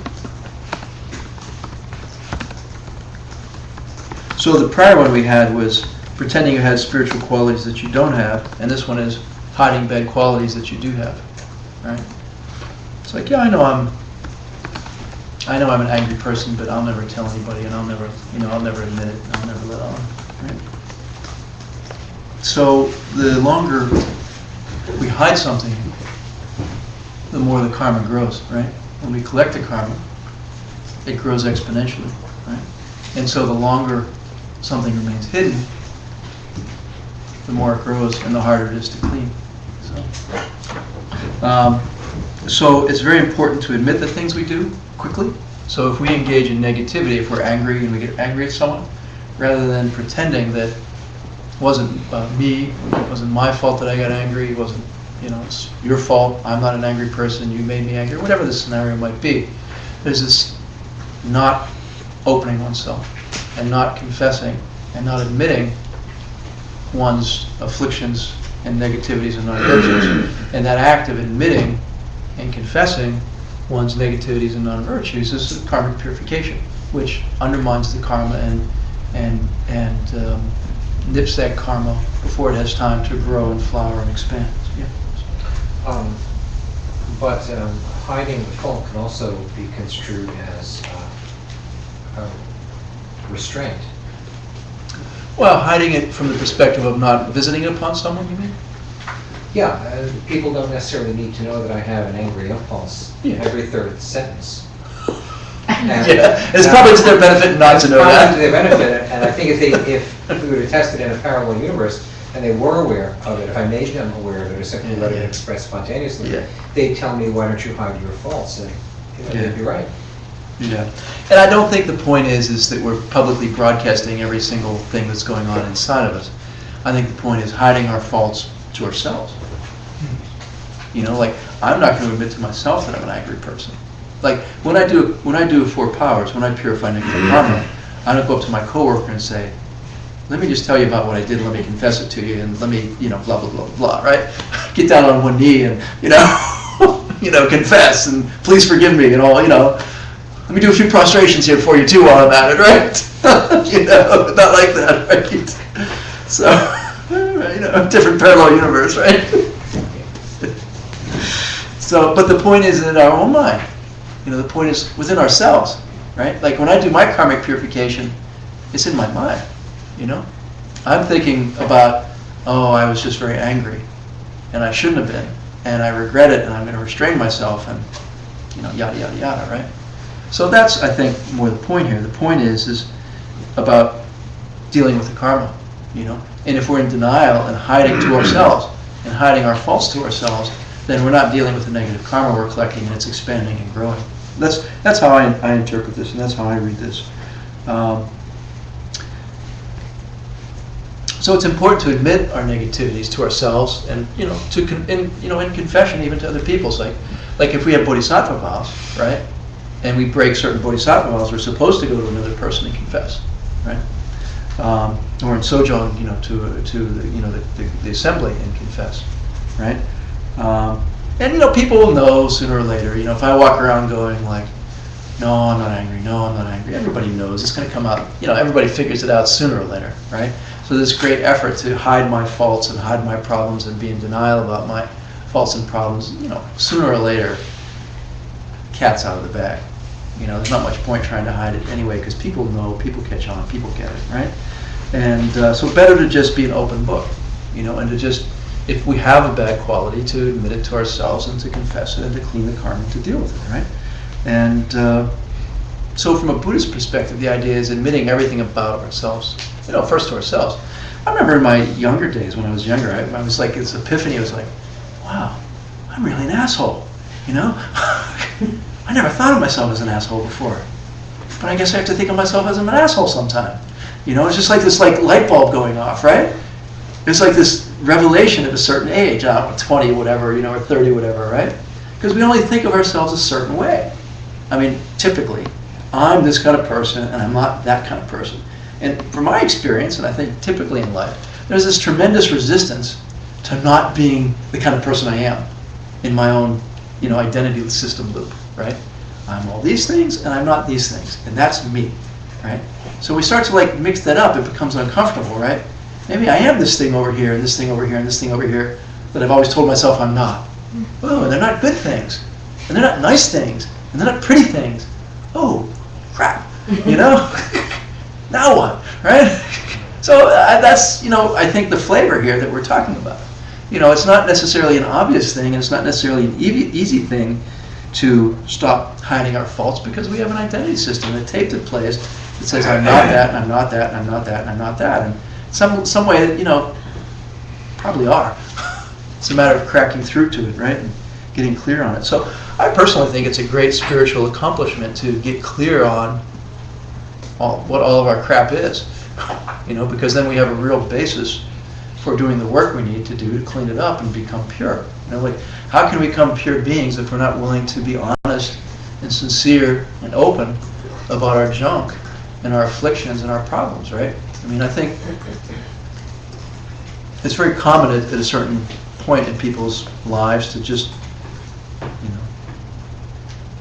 So the prior one we had was pretending you had spiritual qualities that you don't have, and this one is hiding bad qualities that you do have, right? It's like, yeah, I know I'm an angry person, but I'll never tell anybody, and I'll never admit it, and I'll never let on, right? So the longer we hide something, the more the karma grows, right? When we collect the karma, it grows exponentially, right? And so the longer something remains hidden, the more it grows and the harder it is to clean. So it's very important to admit the things we do quickly. So if we engage in negativity, if we're angry and we get angry at someone, rather than pretending that it wasn't me, it wasn't my fault that I got angry, it wasn't, it's your fault, I'm not an angry person, you made me angry, whatever the scenario might be, there's this not opening oneself and not confessing and not admitting one's afflictions and negativities and non-virtues. And that act of admitting and confessing one's negativities and non-virtues is karmic purification, which undermines the karma and nips that karma before it has time to grow and flower and expand. Yeah. But hiding the fault can also be construed as restraint. Well, hiding it from the perspective of not visiting upon someone, you mean? Yeah, people don't necessarily need to know that I have an angry impulse every third sentence. It's probably to their benefit not to know that. It's probably to their benefit, and I think if we were to test it in a parallel universe, and they were aware of it, if I made them aware of it or simply let it express spontaneously, they'd tell me, why don't you hide your faults? And they'd be right. Yeah, and I don't think the point is that we're publicly broadcasting every single thing that's going on inside of us. I think the point is hiding our faults to ourselves. Like I'm not going to admit to myself that I'm an angry person. Like when I do 4 powers, when I purify negative karma, I don't go up to my coworker and say, "Let me just tell you about what I did. Let me confess it to you, and let me, blah blah blah blah." Right? Get down on one knee and confess and please forgive me and all. Let me do a few prostrations here for you too while I'm at it, right? Not like that, right? So, different parallel universe, right? So, but the point is in our own mind. The point is within ourselves, right? Like when I do my karmic purification, it's in my mind, I'm thinking about, I was just very angry, and I shouldn't have been, and I regret it, and I'm going to restrain myself, and, yada, yada, yada, right? So that's, I think, more the point here. The point is about dealing with the karma, And if we're in denial and hiding to ourselves and hiding our faults to ourselves, then we're not dealing with the negative karma we're collecting, and it's expanding and growing. That's how I interpret this, and that's how I read this. So it's important to admit our negativities to ourselves, and in confession even to other people. It's like if we have bodhisattva vows, right? And we break certain bodhisattva vows, we're supposed to go to another person and confess, right? Or in sojong, to the assembly and confess, right? And people will know sooner or later. If I walk around going like, No, I'm not angry. No, I'm not angry. Everybody knows it's going to come out. Everybody figures it out sooner or later, right? So this great effort to hide my faults and hide my problems and be in denial about my faults and problems, sooner or later, cat's out of the bag. There's not much point trying to hide it anyway, because people know, people catch on, people get it, right? And so better to just be an open book, and to just, if we have a bad quality, to admit it to ourselves and to confess it and to clean the karma, to deal with it, right? And so from a Buddhist perspective, the idea is admitting everything about ourselves, first to ourselves. I remember in my younger days, when I was younger, I was like, this epiphany, I was like, wow, I'm really an asshole, I never thought of myself as an asshole before. But I guess I have to think of myself as an asshole sometime. It's just like this light bulb going off, right? It's like this revelation at a certain age, 20 whatever, or 30 whatever, right? Because we only think of ourselves a certain way. I mean, typically, I'm this kind of person and I'm not that kind of person. And from my experience, and I think typically in life, there's this tremendous resistance to not being the kind of person I am in my own, identity system loop, right? I'm all these things and I'm not these things, and that's me, right? So we start to mix that up, it becomes uncomfortable, right? Maybe I am this thing over here and this thing over here and this thing over here that I've always told myself I'm not. Oh, and they're not good things, and they're not nice things, and they're not pretty things. Oh, crap, Now what, right? So that's, I think the flavor here that we're talking about. It's not necessarily an obvious thing, and it's not necessarily an easy thing to stop hiding our faults, because we have an identity system, a tape that plays that says I'm not that, and I'm not that, and I'm not that, and I'm not that. And some way, probably are. It's a matter of cracking through to it, right? And getting clear on it. So I personally think it's a great spiritual accomplishment to get clear on what all of our crap is, because then we have a real basis for doing the work we need to do to clean it up and become pure. How can we become pure beings if we're not willing to be honest and sincere and open about our junk and our afflictions and our problems, right? I think it's very common at a certain point in people's lives to just,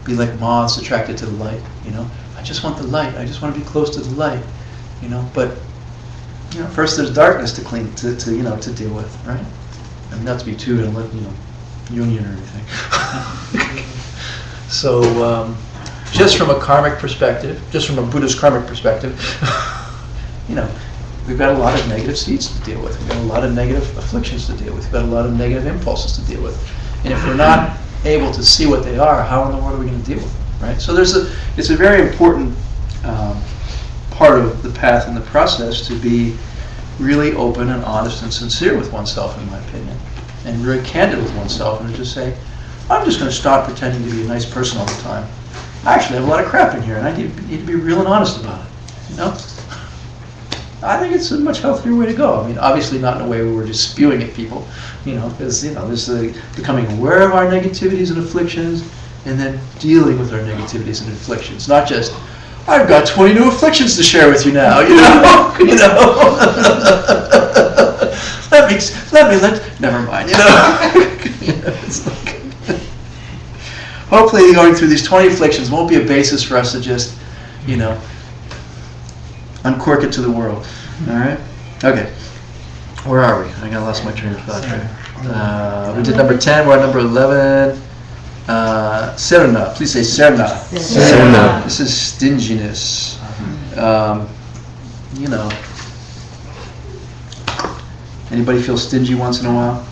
be like moths attracted to the light, I just want the light, I just want to be close to the light, but first there's darkness to clean, to deal with, right? Not to be too Jungian or anything. So, just from a karmic perspective, just from a Buddhist karmic perspective, we've got a lot of negative seeds to deal with. We've got a lot of negative afflictions to deal with. We've got a lot of negative impulses to deal with. And if we're not able to see what they are, how in the world are we going to deal with them, right? So it's a very important part of the path and the process to be really open and honest and sincere with oneself, in my opinion, and very candid with oneself, and to just say, I'm just going to stop pretending to be a nice person all the time. I actually have a lot of crap in here, and I need to be real and honest about it. I think it's a much healthier way to go. Obviously not in a way where we're just spewing at people, because there's becoming aware of our negativities and afflictions, and then dealing with our negativities and afflictions. Not just, I've got 20 new afflictions to share with you now, never mind, It's like, hopefully going through these 20 afflictions won't be a basis for us to just, uncork it to the world. All right? Okay. Where are we? I lost my train of thought here. We did number 10. We're on number 11. Serna. Please say serna. Serna. This is stinginess. Anybody feel stingy once in a while?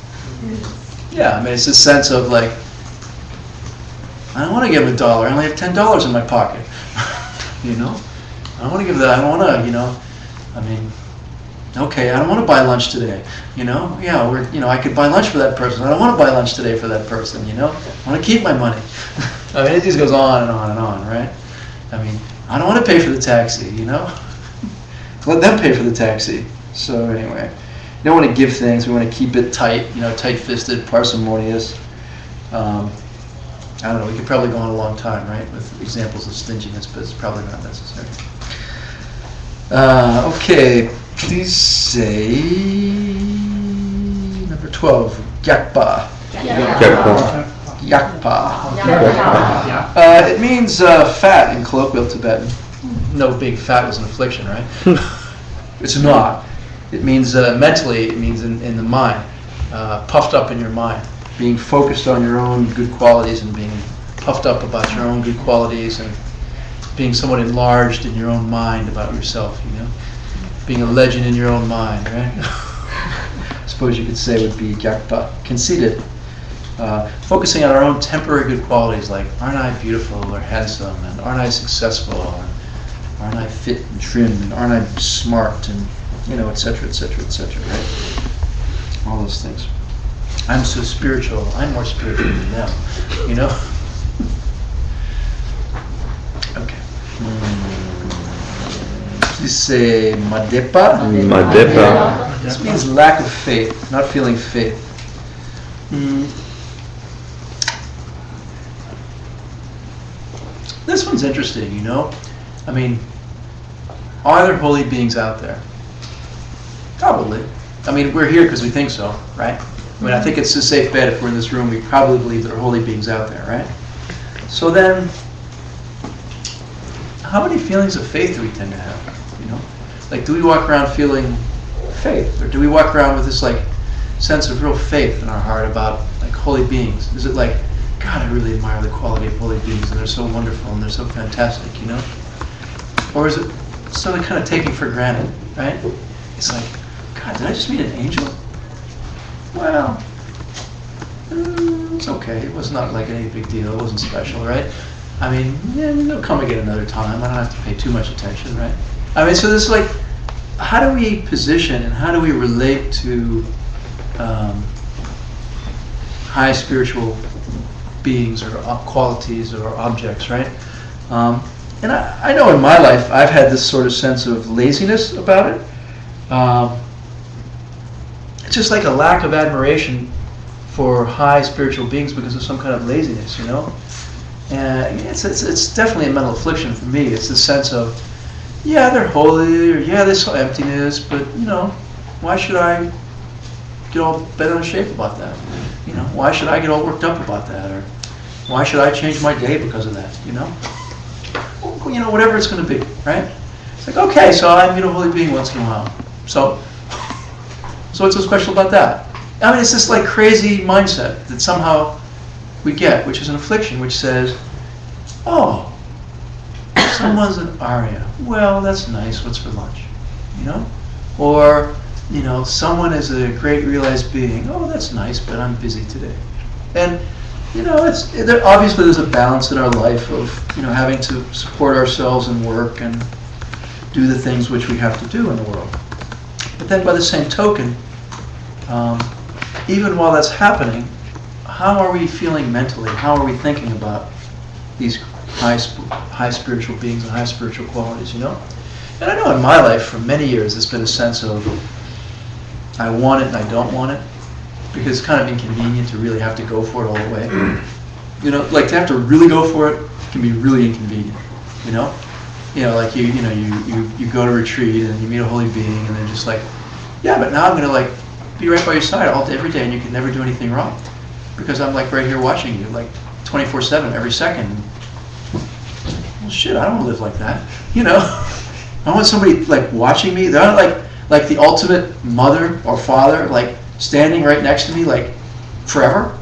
Yeah, it's a sense of I don't want to give him $1. I only have $10 in my pocket. I don't want to give that. I don't want to, okay, I don't want to buy lunch today. I could buy lunch for that person. I don't want to buy lunch today for that person. I want to keep my money. It just goes on and on and on, right? I don't want to pay for the taxi. Let them pay for the taxi. So anyway, we don't want to give things. We want to keep it tight. Tight-fisted, parsimonious. I don't know. We could probably go on a long time, right, with examples of stinginess, but it's probably not necessary. Okay, please say number 12, gyakpa. Gyakpa. Yakpa. Yeah. It means fat in colloquial Tibetan. No, being fat was an affliction, right? It's not. It means mentally, it means in the mind, puffed up in your mind, being focused on your own good qualities and being puffed up about your own good qualities and being somewhat enlarged in your own mind about yourself, you know? Being a legend in your own mind, right? I suppose you could say would be Gyakpa, conceited. Focusing on our own temporary good qualities like, aren't I beautiful or handsome, and aren't I successful, and aren't I fit and trim, and aren't I smart, and, you know, etc., etc., etc., right? All those things. I'm so spiritual, I'm more spiritual than them, you know? Okay. Please say Madepa. Madepa. This means lack of faith, not feeling faith. This one's interesting, you know? I mean, are there holy beings out there? Probably. I mean, we're here because we think so, right? I mean, I think it's a safe bet if we're in this room, we probably believe there are holy beings out there, right? So then, how many feelings of faith do we tend to have, you know? Like, do we walk around feeling faith? Or do we walk around with this, like, sense of real faith in our heart about, like, holy beings? Is it like, God, I really admire the quality of holy beings, and they're so wonderful, and they're so fantastic, you know? Or is it sort of kind of taken for granted, right? It's like, God, did I just meet an angel? Well, it's okay. It was not like any big deal. It wasn't special, right? I mean, yeah, they'll come again another time. I don't have to pay too much attention, right? I mean, so this is like, how do we position and how do we relate to high spiritual beings or qualities or objects, right? And I know in my life I've had this sort of sense of laziness about it. It's just like a lack of admiration for high spiritual beings because of some kind of laziness, you know? And it's definitely a mental affliction for me. It's the sense of, yeah, they're holy, or yeah, they saw emptiness, but, you know, why should I get all bent out of shape about that? You know, why should I get all worked up about that? Or why should I change my day because of that, you know? Well, you know, whatever it's going to be, right? It's like, okay, so I meet a holy being once in a while. So what's so special about that? I mean, it's this like crazy mindset that somehow we get, which is an affliction, which says, oh, someone's an Arya. Well, that's nice. What's for lunch? You know? Or, you know, someone is a great realized being. Oh, that's nice, but I'm busy today. And, you know, obviously there's a balance in our life of, you know, having to support ourselves and work and do the things which we have to do in the world. But then by the same token, even while that's happening, how are we feeling mentally? How are we thinking about these high spiritual beings and high spiritual qualities, you know? And I know in my life for many years there's been a sense of I want it and I don't want it, because it's kind of inconvenient to really have to go for it all the way. You know, like to have to really go for it can be really inconvenient, you know? You know, like you go to retreat and you meet a holy being and they're just like, yeah, but now I'm going to like be right by your side all day, every day, and you can never do anything wrong because I'm like right here watching you like 24/7 every second. Well, shit, I don't want to live like that, you know? I want somebody like watching me. They're not like the ultimate mother or father like standing right next to me like forever,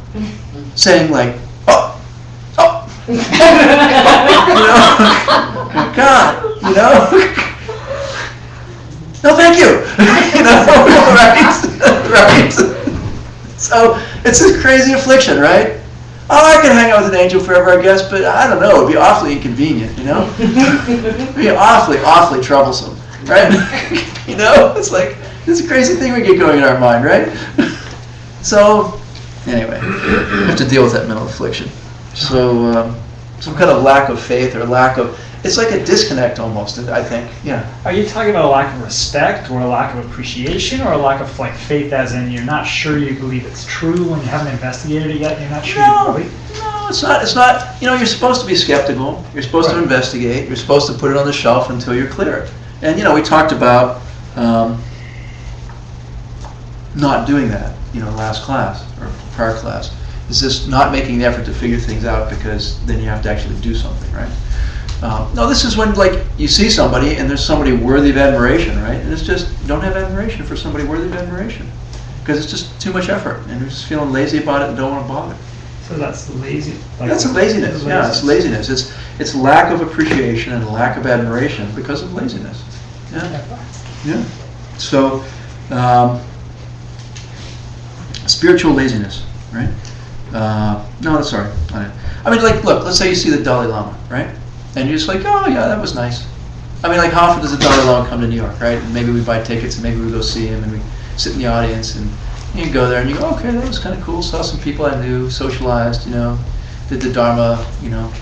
saying like, oh, you know, God, you know, no, thank you, you know, right? So it's this crazy affliction, right? Oh, I can hang out with an angel forever, I guess, but I don't know, it'd be awfully inconvenient, you know? It'd be awfully troublesome, right? You know, it's like this crazy thing we get going in our mind, right? So, anyway, we have to deal with that mental affliction. So, some kind of lack of faith or it's like a disconnect almost, I think, yeah. Are you talking about a lack of respect or a lack of appreciation or a lack of like faith as in you're not sure you believe it's true when you haven't investigated it yet, you're not sure you believe? No, it's not, you know, you're supposed to be skeptical, you're supposed to investigate, you're supposed to put it on the shelf until you're clear. And, you know, we talked about not doing that, you know, last class or prior class. is this not making the effort to figure things out because then you have to actually do something, right? No, this is when, like, you see somebody and there's somebody worthy of admiration, right? And it's just, you don't have admiration for somebody worthy of admiration because it's just too much effort and you're just feeling lazy about it and don't want to bother. So that's lazy. That's a laziness. Yeah, it's laziness. It's lack of appreciation and lack of admiration because of laziness. Yeah. Yeah. So, spiritual laziness, right? No, sorry. I mean, like, look, let's say you see the Dalai Lama, right? And you're just like, oh, yeah, that was nice. I mean, like, how often does the Dalai Lama come to New York, right? And maybe we buy tickets and maybe we go see him and we sit in the audience and you go there and you go, okay, that was kind of cool. Saw some people I knew, socialized, you know, did the Dharma, you know,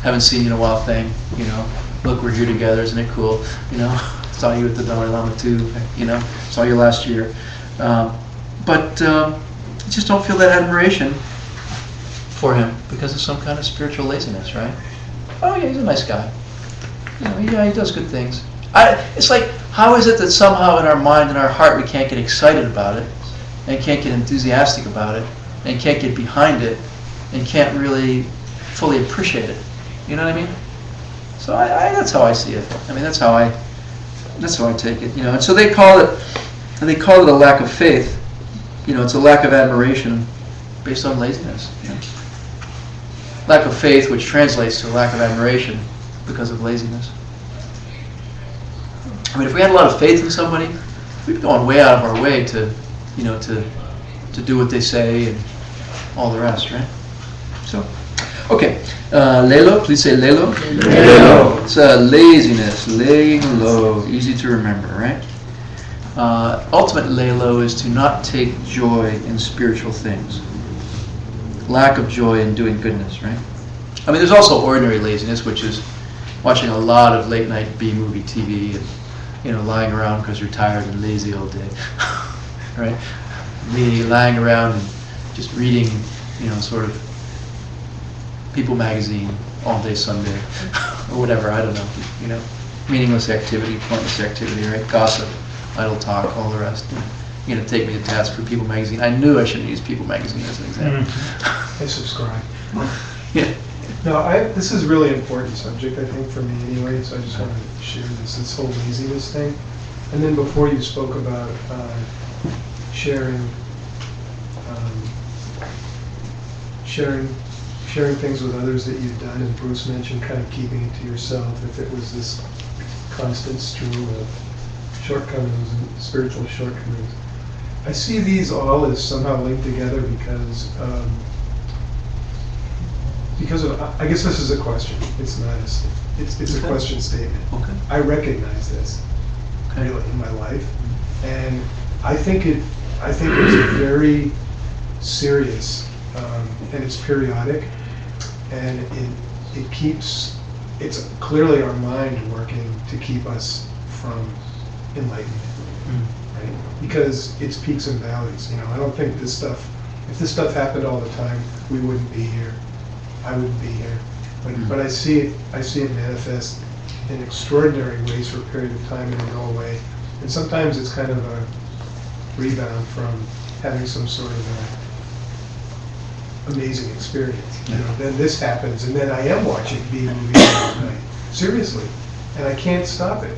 haven't seen you in a while thing, you know. Look, we're here together, isn't it cool? You know, saw you with the Dalai Lama too, you know, saw you last year. But you just don't feel that admiration for him because of some kind of spiritual laziness, right? Oh yeah, he's a nice guy. You know, yeah, he does good things. It's like, how is it that somehow in our mind and our heart we can't get excited about it, and can't get enthusiastic about it, and can't get behind it, and can't really fully appreciate it? You know what I mean? So that's how I see it. I mean, that's how I take it. You know, and so they call it a lack of faith. You know, it's a lack of admiration based on laziness. You know? Lack of faith, which translates to a lack of admiration because of laziness. I mean, if we had a lot of faith in somebody, we'd be going way out of our way to, you know, to do what they say and all the rest, right? So, okay, lelo, please say lelo. Lelo. It's laziness, laying low, easy to remember, right? Ultimate lelo is to not take joy in spiritual things. Lack of joy in doing goodness, right? I mean, there's also ordinary laziness, which is watching a lot of late night B-movie TV and, you know, lying around because you're tired and lazy all day, right? Me lying around and just reading, you know, sort of People magazine all day Sunday or whatever, I don't know, you know, meaningless activity, pointless activity, right? Gossip, idle talk, all the rest. You're going to take me to task for People magazine. I knew I shouldn't use People magazine as an example. I subscribe. Yeah. No, this is a really important subject, I think, for me anyway, so I just wanted to share this whole laziness thing. And then before you spoke about sharing things with others that you've done, and Bruce mentioned kind of keeping it to yourself if it was this constant stream of shortcomings and spiritual shortcomings. I see these all as somehow linked together because of, I guess this is a question. It's not it's a question statement. Okay. I recognize this really in my life, and I think it's very serious, and it's periodic, and it's clearly our mind working to keep us from enlightenment, right? Because it's peaks and valleys. You know, I don't think if this stuff happened all the time, we wouldn't be here. I wouldn't be here. But I see it manifest in extraordinary ways for a period of time and then go away. And sometimes it's kind of a rebound from having some sort of amazing experience. You know, then this happens, and then I am watching B-movies at night. Seriously, and I can't stop it.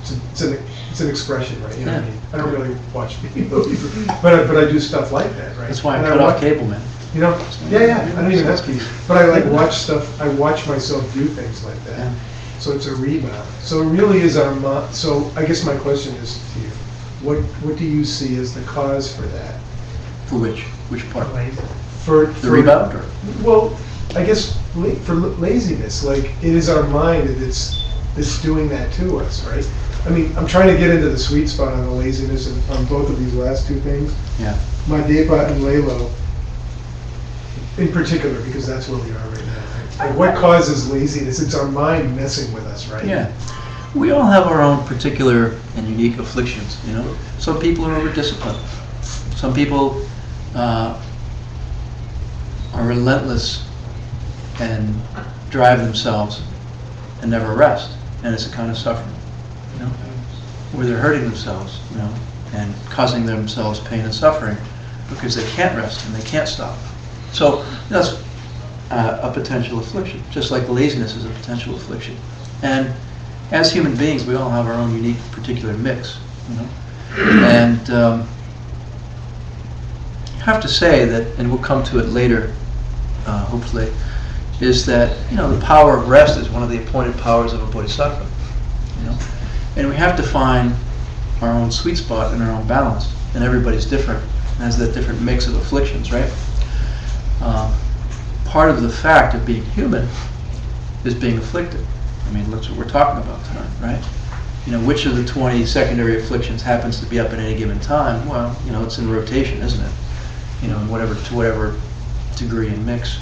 It's an expression, right? You know what I mean? I don't really watch B-movies, but I do stuff like that, right? That's why I cut off cable, man. You know, yeah. I don't even have to. But I like watch stuff. I watch myself do things like that. Yeah. So it's a rebound. So it really is our. So I guess my question is to you: what do you see as the cause for that? For which part? For the rebound, or? Well, I guess for laziness. Like it is our mind that's doing that to us, right? I mean, I'm trying to get into the sweet spot on the laziness and on both of these last two things. Yeah. Madepa and Lelo. In particular, because that's where we are right now. Right? Like what causes laziness? It's our mind messing with us, right? Yeah. We all have our own particular and unique afflictions, you know. Some people are over-disciplined. Some people are relentless and drive themselves and never rest. And it's a kind of suffering, you know. Where they're hurting themselves, you know, and causing themselves pain and suffering because they can't rest and they can't stop. So that's a potential affliction, just like laziness is a potential affliction. And as human beings, we all have our own unique, particular mix, you know. And you have to say that, and we'll come to it later, hopefully, is that, you know, the power of rest is one of the appointed powers of a bodhisattva, you know. And we have to find our own sweet spot and our own balance. And everybody's different, has that different mix of afflictions, right? Part of the fact of being human is being afflicted. I mean, that's what we're talking about tonight, right? You know, which of the 20 secondary afflictions happens to be up at any given time? Well, you know, it's in rotation, isn't it? You know, to whatever degree and mix.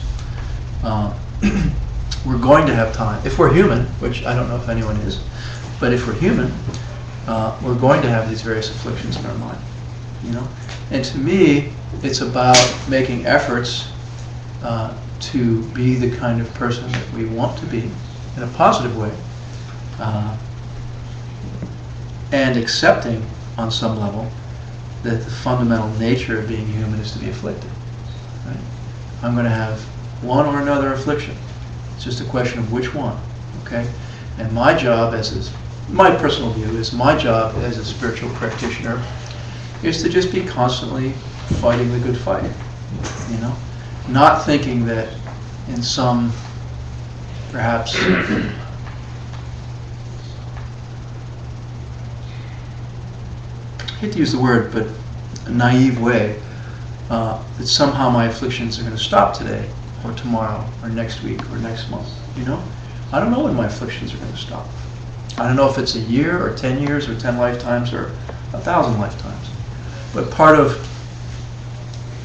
We're going to have time. If we're human, which I don't know if anyone is, but if we're human, we're going to have these various afflictions in our mind, you know? And to me, it's about making efforts to be the kind of person that we want to be in a positive way, and accepting on some level that the fundamental nature of being human is to be afflicted. Right? I'm going to have one or another affliction. It's just a question of which one. Okay? And my job, my personal view, is my job as a spiritual practitioner is to just be constantly fighting the good fight. You know, not thinking that in some perhaps I hate to use the word, but a naive way, that somehow my afflictions are going to stop today, or tomorrow, or next week, or next month. You know, I don't know when my afflictions are going to stop. I don't know if it's a year, or 10 years, or 10 lifetimes, or 1,000 lifetimes. But part of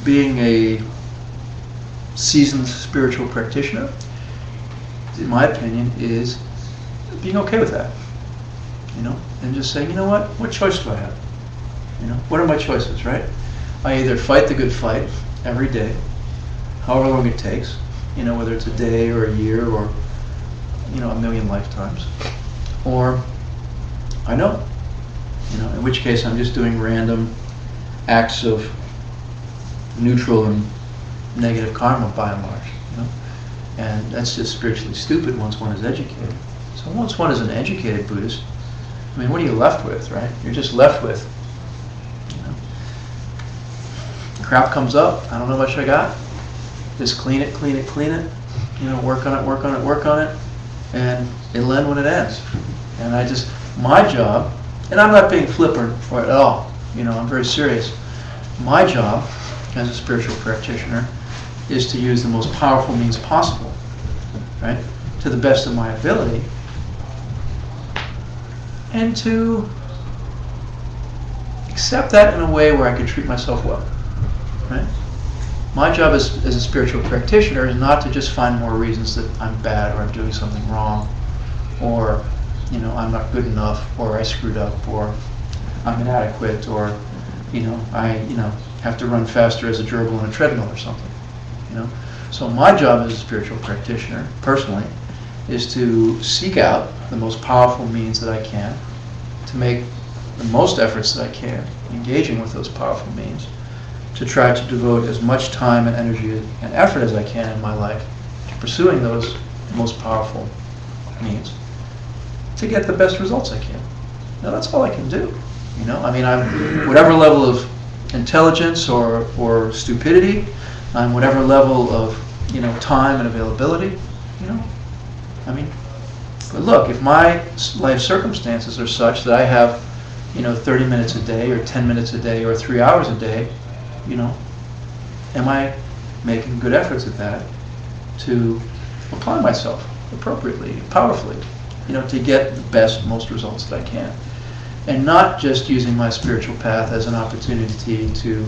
being a seasoned spiritual practitioner, in my opinion, is being okay with that. You know, and just saying, you know what choice do I have? You know, what are my choices, right? I either fight the good fight every day, however long it takes, you know, whether it's a day or a year or, you know, 1,000,000 lifetimes, or I know, you know, in which case I'm just doing random acts of neutral and negative karma by and large, you know, and that's just spiritually stupid once one is educated. So once one is an educated Buddhist, I mean, what are you left with, right? You're just left with, you know, crap comes up, I don't know how much I got, just clean it, you know, work on it, and it'll end when it ends. And my job, and I'm not being flippant for it at all, you know, I'm very serious. My job as a spiritual practitioner is to use the most powerful means possible, right, to the best of my ability, and to accept that in a way where I can treat myself well, right? My job as a spiritual practitioner is not to just find more reasons that I'm bad or I'm doing something wrong, or, you know, I'm not good enough, or I screwed up, or I'm inadequate, or, you know, I have to run faster as a gerbil on a treadmill or something, you know. So my job as a spiritual practitioner, personally, is to seek out the most powerful means that I can, to make the most efforts that I can, engaging with those powerful means, to try to devote as much time and energy and effort as I can in my life to pursuing those most powerful means, to get the best results I can. Now that's all I can do. You know, I mean, I'm whatever level of intelligence or stupidity, I'm whatever level of, you know, time and availability, you know. I mean, but look, if my life circumstances are such that I have, you know, 30 minutes a day or 10 minutes a day or 3 hours a day, you know, am I making good efforts at that to apply myself appropriately, powerfully, you know, to get the best, most results that I can? And not just using my spiritual path as an opportunity to,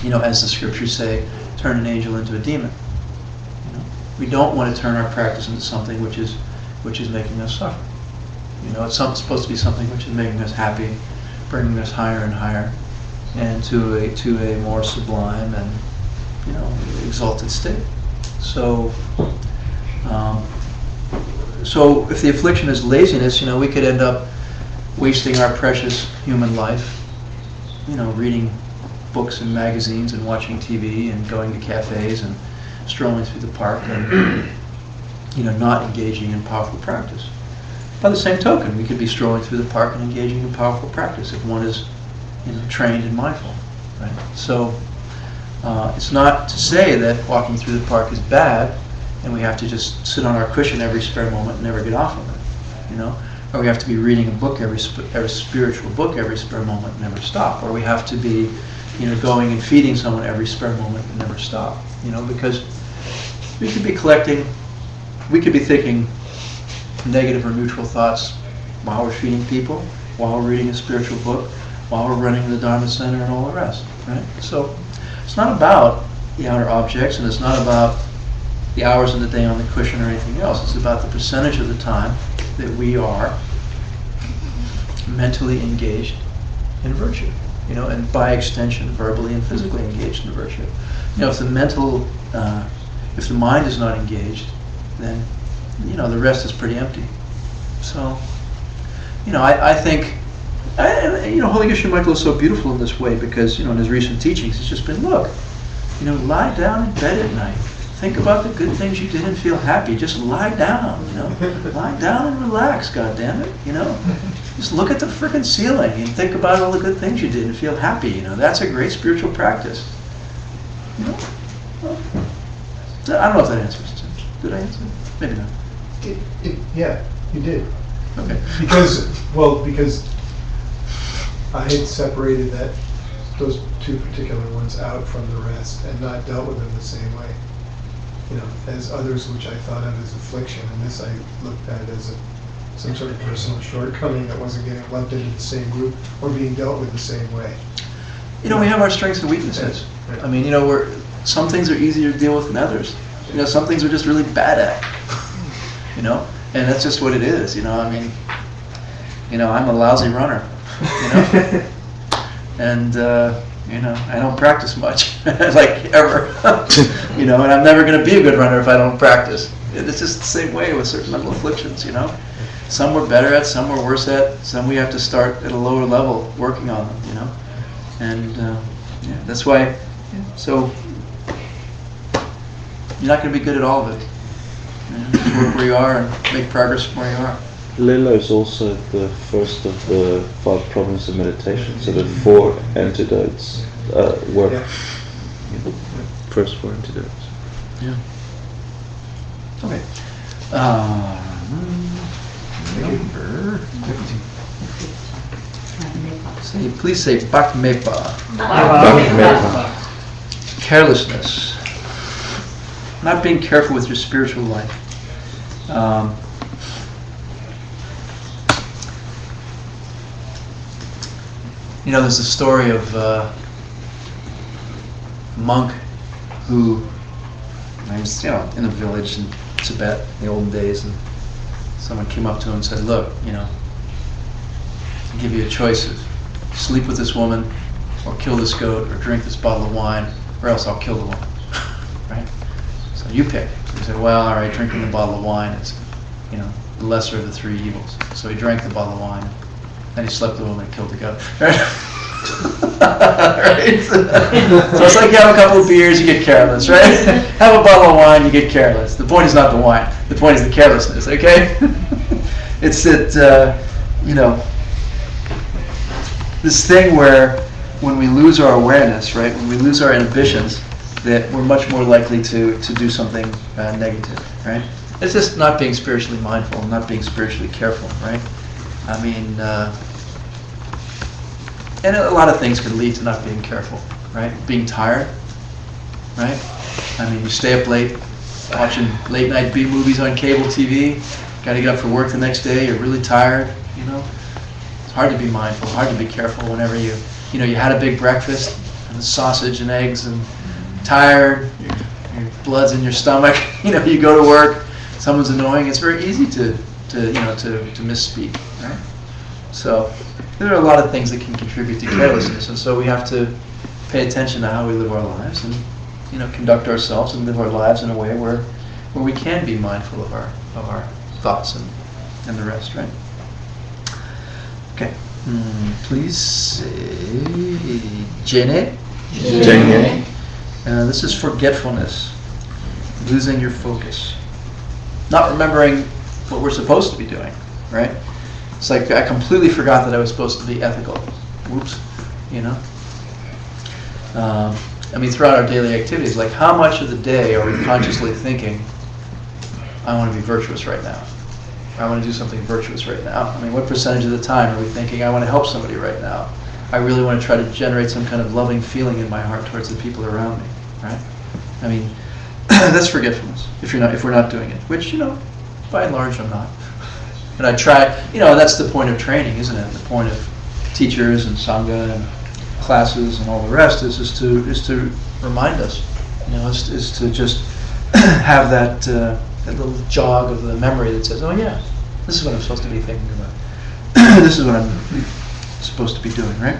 you know, as the scriptures say, turn an angel into a demon. You know, we don't want to turn our practice into something which is making us suffer. You know, it's supposed to be something which is making us happy, bringing us higher and higher, and to a more sublime and, you know, exalted state. So, so if the affliction is laziness, you know, we could end up wasting our precious human life, you know, reading books and magazines and watching TV and going to cafes and strolling through the park and not engaging in powerful practice. By the same token, we could be strolling through the park and engaging in powerful practice if one is trained and mindful. Right? So it's not to say that walking through the park is bad and we have to just sit on our cushion every spare moment and never get off of it, or we have to be reading a book every spiritual book every spare moment and never stop, or we have to be going and feeding someone every spare moment and never stop, because we could be thinking negative or neutral thoughts while we're feeding people, while we're reading a spiritual book, while we're running the Dharma Center and all the rest, right? So it's not about the outer objects, and it's not about the hours in the day on the cushion or anything else. It's about the percentage of the time that we are mentally engaged in virtue, and by extension, verbally and physically engaged in virtue. If the mind is not engaged, then the rest is pretty empty. So, I think, Holy Geshe Michael is so beautiful in this way because, in his recent teachings, it's just been, look, lie down in bed at night. Think about the good things you did and feel happy. Just lie down, Lie down and relax, goddammit, Just look at the frickin' ceiling and think about all the good things you did and feel happy, That's a great spiritual practice. Well, I don't know if that answers it. Did I answer it? Maybe not. Yeah, you did. Okay. Because I had separated those two particular ones out from the rest and not dealt with them the same way. As others which I thought of as affliction, and this I looked at as some sort of personal shortcoming that wasn't getting lumped into the same group or being dealt with the same way. We have our strengths and weaknesses. Right. I mean, some things are easier to deal with than others. Some things we're just really bad at. And that's just what it is. I'm a lousy runner. And I don't practice much, like ever. And I'm never going to be a good runner if I don't practice. It's just the same way with certain mental afflictions. Some we're better at, some we're worse at, some we have to start at a lower level working on them. And that's why. So you're not going to be good at all of it. Just work where you are and make progress from where you are. Lila is also the first of the 5 problems of meditation, so the 4 antidotes work. Yeah. First 4 antidotes. Yeah. Okay. Number 15. Please say Bakmepa. Carelessness. Not being careful with your spiritual life. There's a story of a monk who was, in a village in Tibet in the olden days, and someone came up to him and said, "Look, I'll give you a choice of sleep with this woman, or kill this goat, or drink this bottle of wine, or else I'll kill the woman." Right? So you pick. So he said, "Well, all right, drinking the bottle of wine is, the lesser of the 3 evils." So he drank the bottle of wine. Then he slept with the woman and killed the goat. Right? Right? So it's like you have a couple of beers, you get careless, right? Have a bottle of wine, you get careless. The point is not the wine. The point is the carelessness, okay? It's that, this thing where when we lose our awareness, right, when we lose our inhibitions, that we're much more likely to do something negative, right? It's just not being spiritually mindful, not being spiritually careful, right? I mean, and a lot of things can lead to not being careful, right? Being tired, right? I mean, you stay up late watching late night B movies on cable TV, got to get up for work the next day, you're really tired, It's hard to be mindful, hard to be careful whenever you had a big breakfast, and sausage and eggs, and tired, your blood's in your stomach, you go to work, someone's annoying, it's very easy to misspeak, right? So there are a lot of things that can contribute to carelessness, and so we have to pay attention to how we live our lives and conduct ourselves and live our lives in a way where we can be mindful of our thoughts and the rest, right? Okay. Please say Janet. Jane. This is forgetfulness, losing your focus, not remembering what we're supposed to be doing, right? It's like I completely forgot that I was supposed to be ethical. Whoops, you know? I mean, throughout our daily activities, like how much of the day are we consciously thinking, I want to be virtuous right now? I want to do something virtuous right now. I mean, what percentage of the time are we thinking, I want to help somebody right now? I really want to try to generate some kind of loving feeling in my heart towards the people around me, right? I mean, that's forgetfulness if we're not doing it, which, you know, by and large I'm not. But I try, you know, that's the point of training, isn't it? The point of teachers and sangha and classes and all the rest is to remind us, you know, is to just have that little jog of the memory that says, oh yeah, this is what I'm supposed to be thinking about. This is what I'm supposed to be doing, right?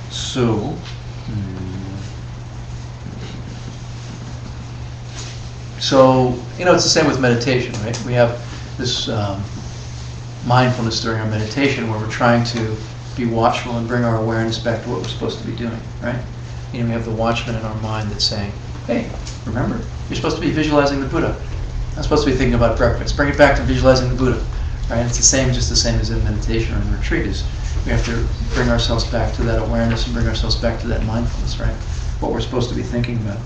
So, you know, it's the same with meditation, right? We have this mindfulness during our meditation where we're trying to be watchful and bring our awareness back to what we're supposed to be doing, right? You know, we have the watchman in our mind that's saying, hey, remember, you're supposed to be visualizing the Buddha. I'm supposed to be thinking about breakfast. Bring it back to visualizing the Buddha, right? It's just the same as in meditation or in retreat. Is we have to bring ourselves back to that awareness and bring ourselves back to that mindfulness, right? What we're supposed to be thinking about.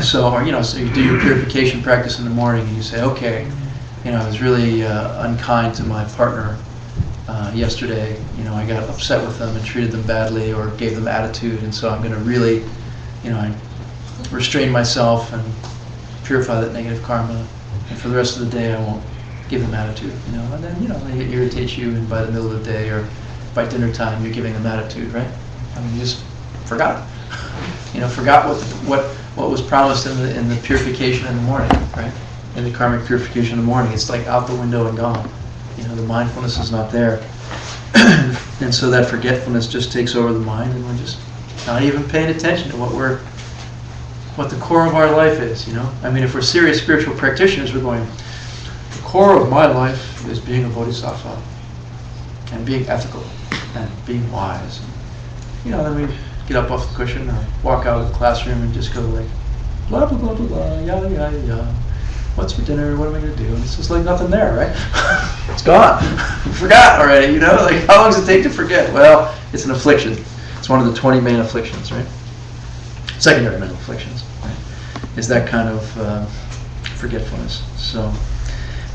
So you do your purification practice in the morning and you say, okay, you know, I was really unkind to my partner yesterday. You know, I got upset with them and treated them badly or gave them attitude, and so I'm going to really, you know, I restrain myself and purify that negative karma, and for the rest of the day I won't give them attitude, you know. And then, you know, they irritate you, and by the middle of the day or by dinner time you're giving them attitude, right? I mean, you just forgot. You know, forgot what was promised in the purification in the morning, right? In the karmic purification in the morning, it's like out the window and gone. You know, the mindfulness is not there. And so that forgetfulness just takes over the mind, and we're just not even paying attention to what the core of our life is, you know? I mean, if we're serious spiritual practitioners, we're going, the core of my life is being a bodhisattva and being ethical and being wise. You know, then we get up off the cushion or walk out of the classroom and just go like, blah, blah, blah, blah, blah, yada, yada, yada. What's for dinner? What am I going to do? And it's just like nothing there, right? It's gone. Forgot already, you know? Like, how long does it take to forget? Well, it's an affliction. It's one of the 20 main afflictions, right? Secondary mental afflictions, right? Is that kind of forgetfulness. So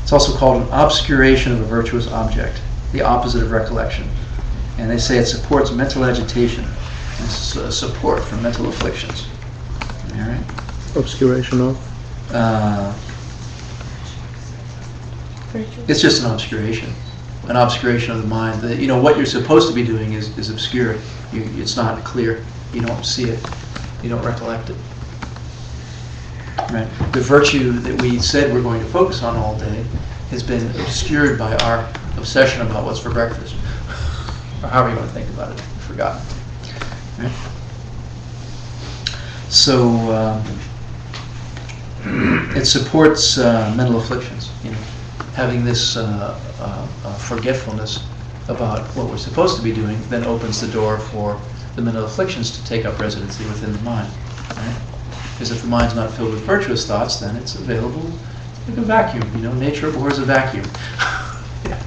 it's also called an obscuration of a virtuous object, the opposite of recollection. And they say it supports mental agitation. It's a support for mental afflictions. All right? Obscuration of? It's just an obscuration of the mind. You know, what you're supposed to be doing is obscured. It's not clear. You don't see it. You don't recollect it. Right? The virtue that we said we're going to focus on all day has been obscured by our obsession about what's for breakfast, or however you want to think about it. Forgotten. Right? So it supports mental afflictions. You know, having this forgetfulness about what we're supposed to be doing then opens the door for the mental afflictions to take up residency within the mind. Right? Because if the mind's not filled with virtuous thoughts, then it's available like a vacuum. You know, nature abhors a vacuum. Yeah.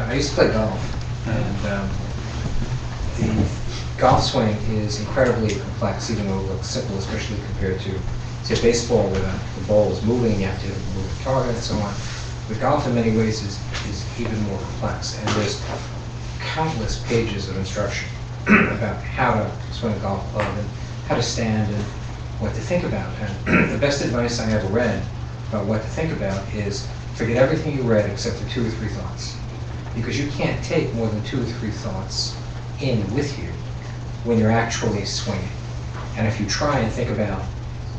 I used to play golf, and the golf swing is incredibly complex, even though it looks simple, especially compared to, say, baseball, where the ball is moving, you have to move the target and so on. But golf in many ways is even more complex, and there's countless pages of instruction about how to swing a golf club and how to stand and what to think about. And the best advice I ever read about what to think about is forget everything you read except for 2 or 3 thoughts. Because you can't take more than 2 or 3 thoughts in with you when you're actually swinging. And if you try and think about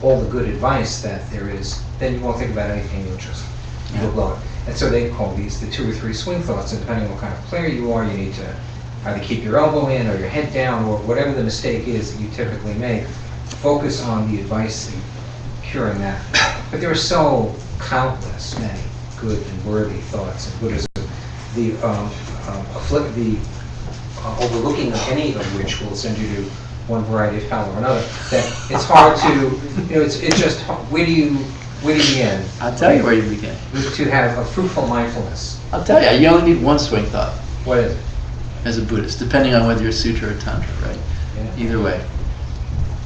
all the good advice that there is, then you won't think about anything, you'll blow it. And so they call these the 2 or 3 swing thoughts, and depending on what kind of player you are, you need to either keep your elbow in or your head down, or whatever the mistake is that you typically make, focus on the advice and curing that. But there are so countless many good and worthy thoughts in Buddhism. The overlooking of any of which will send you to one variety of hell or another, that it's hard to, it's just, where do you begin? I'll tell you where you begin. To have a fruitful mindfulness. I'll tell you, you only need one swing thought What is it? as a Buddhist, depending on whether you're sutra or tantra, right? Yeah. Either way.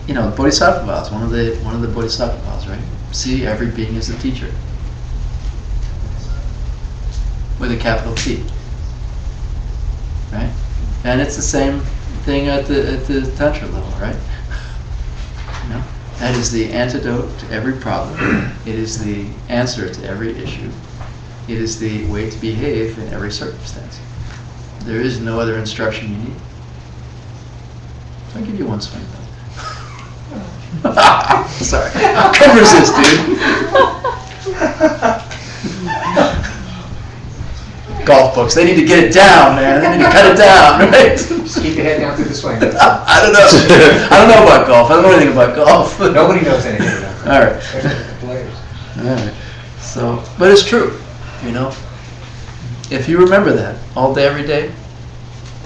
The Bodhisattva vows, one of the Bodhisattva vows, right? See every being as a teacher. With a capital T. Right? And it's the same thing at the tantra level, right? That is the antidote to every problem. It is the answer to every issue. It is the way to behave in every circumstance. There is no other instruction you need. So I'll give you one swing though. Sorry. I couldn't resist, dude. Golf books, they need to get it down, man. They need to cut it down, right? Just keep your head down through the swing. I don't know. I don't know about golf. I don't know anything about golf. Nobody knows anything about it. All right. Especially the players. All right. So, but it's true, If you remember that all day, every day,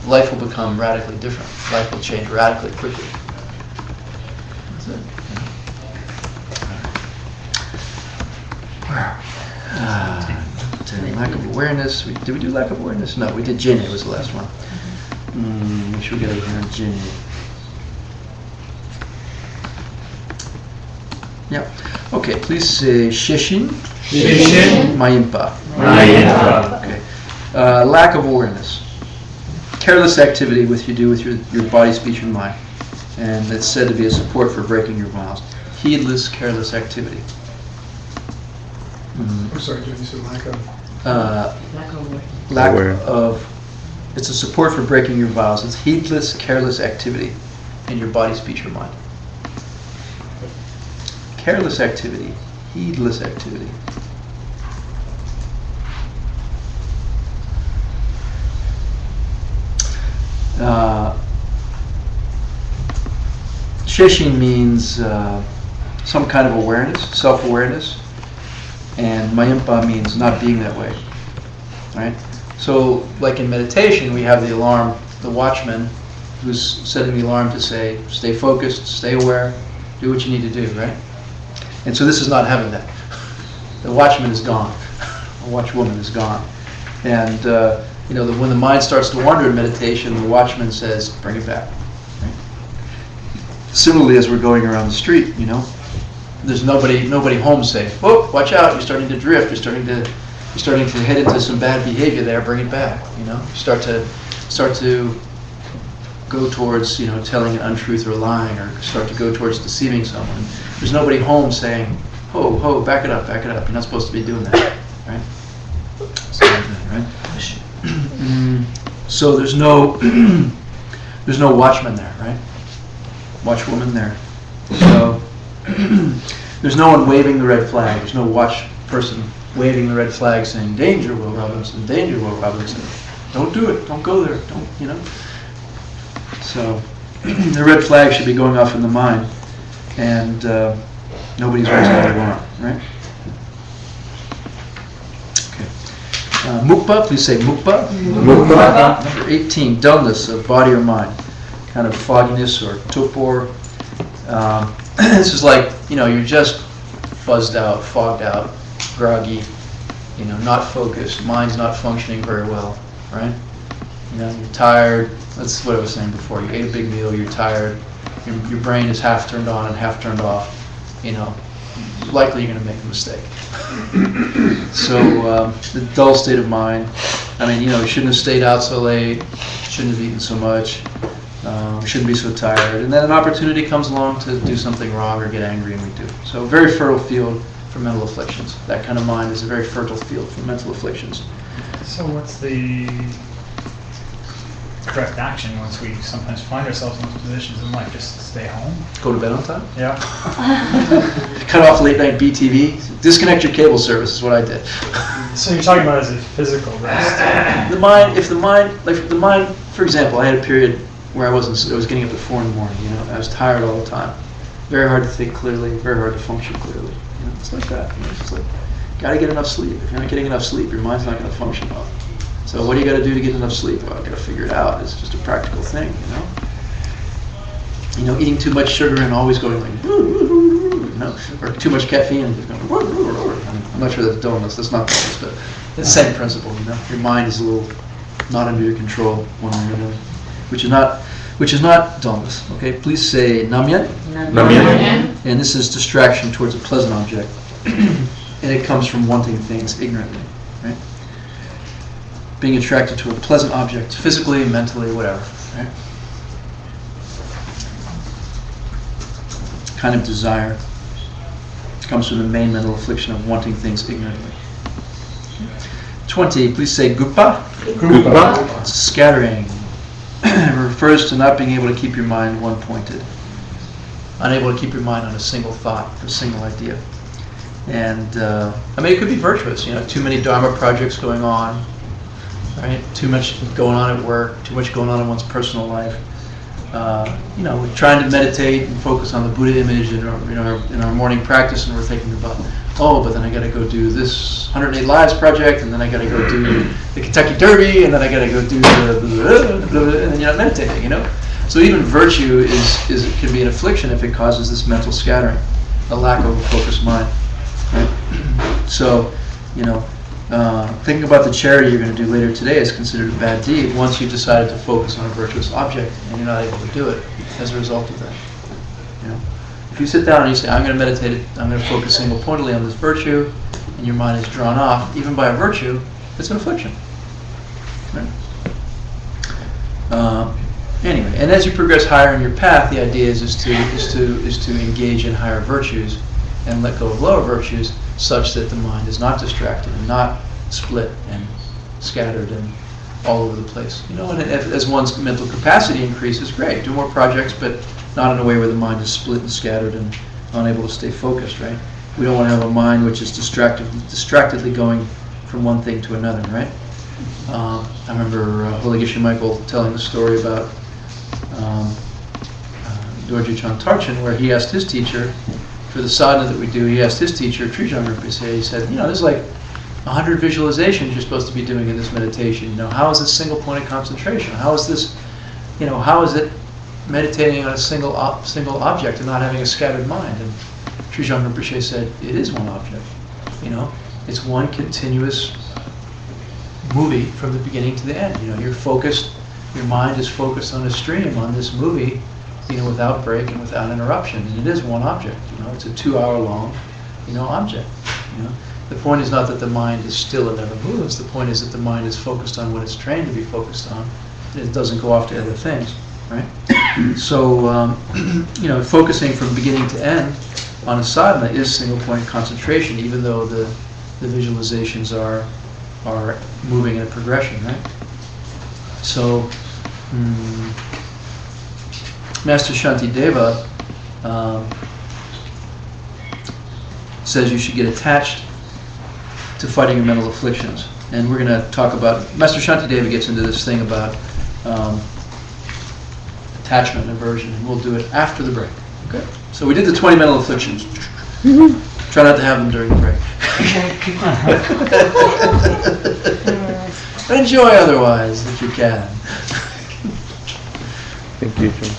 life will become radically different. Life will change radically quickly. That's it. Lack of awareness. Did we do lack of awareness? No, we did Jinya was the last one. We should get over here on Jinya. Yeah. Okay, please say Shishin. Shishin. Mayimpa. Mayimpa. Okay. Lack of awareness. Careless activity with your body, speech, and mind. And it's said to be a support for breaking your vows. Heedless, careless activity. I'm sorry, Jim, you said lack of. Lack of. It's a support for breaking your vows. It's heedless, careless activity in your body, speech, or mind. Careless activity, heedless activity. Shishin means some kind of awareness, self-awareness, and Mayimpa means not being that way. Right? So, like in meditation, we have the alarm, the watchman, who's setting the alarm to say, stay focused, stay aware, do what you need to do, right? And so this is not having that. The watchman is gone. The watchwoman is gone. And when the mind starts to wander in meditation, the watchman says, bring it back. Right? Similarly, as we're going around the street, there's nobody home saying, "Whoa, watch out! You're starting to drift. You're starting to head into some bad behavior there. Bring it back." Start to go towards telling an untruth or lying, or start to go towards deceiving someone. There's nobody home saying, "Ho, back it up, back it up." You're not supposed to be doing that, right? So there's no watchman there, right? Watchwoman there. So there's no one waving the red flag. There's no watch person waving the red flag saying, "Danger, Will Robinson, danger, Will Robinson. Don't do it, don't go there, don't." So the red flag should be going off in the mind, and nobody's raising the alarm, right? Mukpa, please say mukpa. Mukpa. Number 18, dullness of body or mind, kind of fogginess or torpor. This is like, you're just fuzzed out, fogged out, groggy, not focused, mind's not functioning very well, right? You're tired. That's what I was saying before. You ate a big meal, you're tired, your brain is half turned on and half turned off, likely you're going to make a mistake. So the dull state of mind, you shouldn't have stayed out so late, shouldn't have eaten so much, shouldn't be so tired. And then an opportunity comes along to do something wrong or get angry, and we do. So a very fertile field for mental afflictions. That kind of mind is a very fertile field for mental afflictions. So what's the correct action once we sometimes find ourselves in those positions in life? Just stay home? Go to bed on time? Yeah. Cut off late night BTV. Disconnect your cable service is what I did. So you're talking about as a physical rest? The mind, for example, I had a period where I was getting up at 4 a.m. I was tired all the time. Very hard to think clearly, very hard to function clearly. It's like that. It's just like, gotta get enough sleep. If you're not getting enough sleep, your mind's not going to function well. It's So what do you got to do to get enough sleep? Well, I've got to figure it out. It's just a practical thing, eating too much sugar and always going like, or too much caffeine and just going, I'm not sure that's dullness. That's not dullness, but it's the same principle. Your mind is a little not under your control one way or another, which is not dullness. Okay, please say namyan. Namyan. And this is distraction towards a pleasant object, and it comes from wanting things ignorantly, right? Being attracted to a pleasant object, physically, mentally, whatever, right? Kind of desire comes from the main mental affliction of wanting things ignorantly. 20, please say gupa. Gupa. It's scattering. It refers to not being able to keep your mind one-pointed. Unable to keep your mind on a single thought, a single idea. And, it could be virtuous, too many Dharma projects going on, right? Too much going on at work, too much going on in one's personal life. We're trying to meditate and focus on the Buddha image in our morning practice, and we're thinking about, but then I got to go do this 108 Lives project, and then I got to go do the Kentucky Derby, and then I got to go do the and then you're not meditating, So even virtue can be an affliction if it causes this mental scattering, a lack of a focused mind. Right? So, thinking about the charity you're going to do later today is considered a bad deed once you've decided to focus on a virtuous object and you're not able to do it as a result of that. If you sit down and you say, I'm going to meditate, I'm going to focus single-pointedly on this virtue, and your mind is drawn off, even by a virtue, it's an affliction. Right? Anyway, and as you progress higher in your path, the idea is to engage in higher virtues and let go of lower virtues, such that the mind is not distracted and not split and scattered and all over the place. And as one's mental capacity increases, great, do more projects, but not in a way where the mind is split and scattered and unable to stay focused, right? We don't want to have a mind which is distractedly going from one thing to another, right? I remember Holy Geshe Michael telling the story about Dorje Chantarchen, where he asked his teacher, for the sadhana that we do, he asked his teacher, Trijang Rinpoche, he said, there's like 100 visualizations you're supposed to be doing in this meditation. How is this single-pointed concentration? How is this, how is it meditating on a single object and not having a scattered mind? And Trijang Rinpoche said, it is one object. It's one continuous movie from the beginning to the end. You're focused, your mind is focused on a stream, on this movie, without break and without interruption. And it is one object. It's a 2-hour-long, object. The point is not that the mind is still and never moves. The point is that the mind is focused on what it's trained to be focused on. It doesn't go off to other things, right? So, focusing from beginning to end on a sadhana is single-point concentration, even though the visualizations are moving in a progression, right? So, Master Shantideva says you should get attached to fighting your mental afflictions. And we're going to talk about, Master Shantideva gets into this thing about attachment and aversion, and we'll do it after the break. Okay? So we did the 20 mental afflictions. Try not to have them during the break. Enjoy otherwise, if you can. Thank you, John.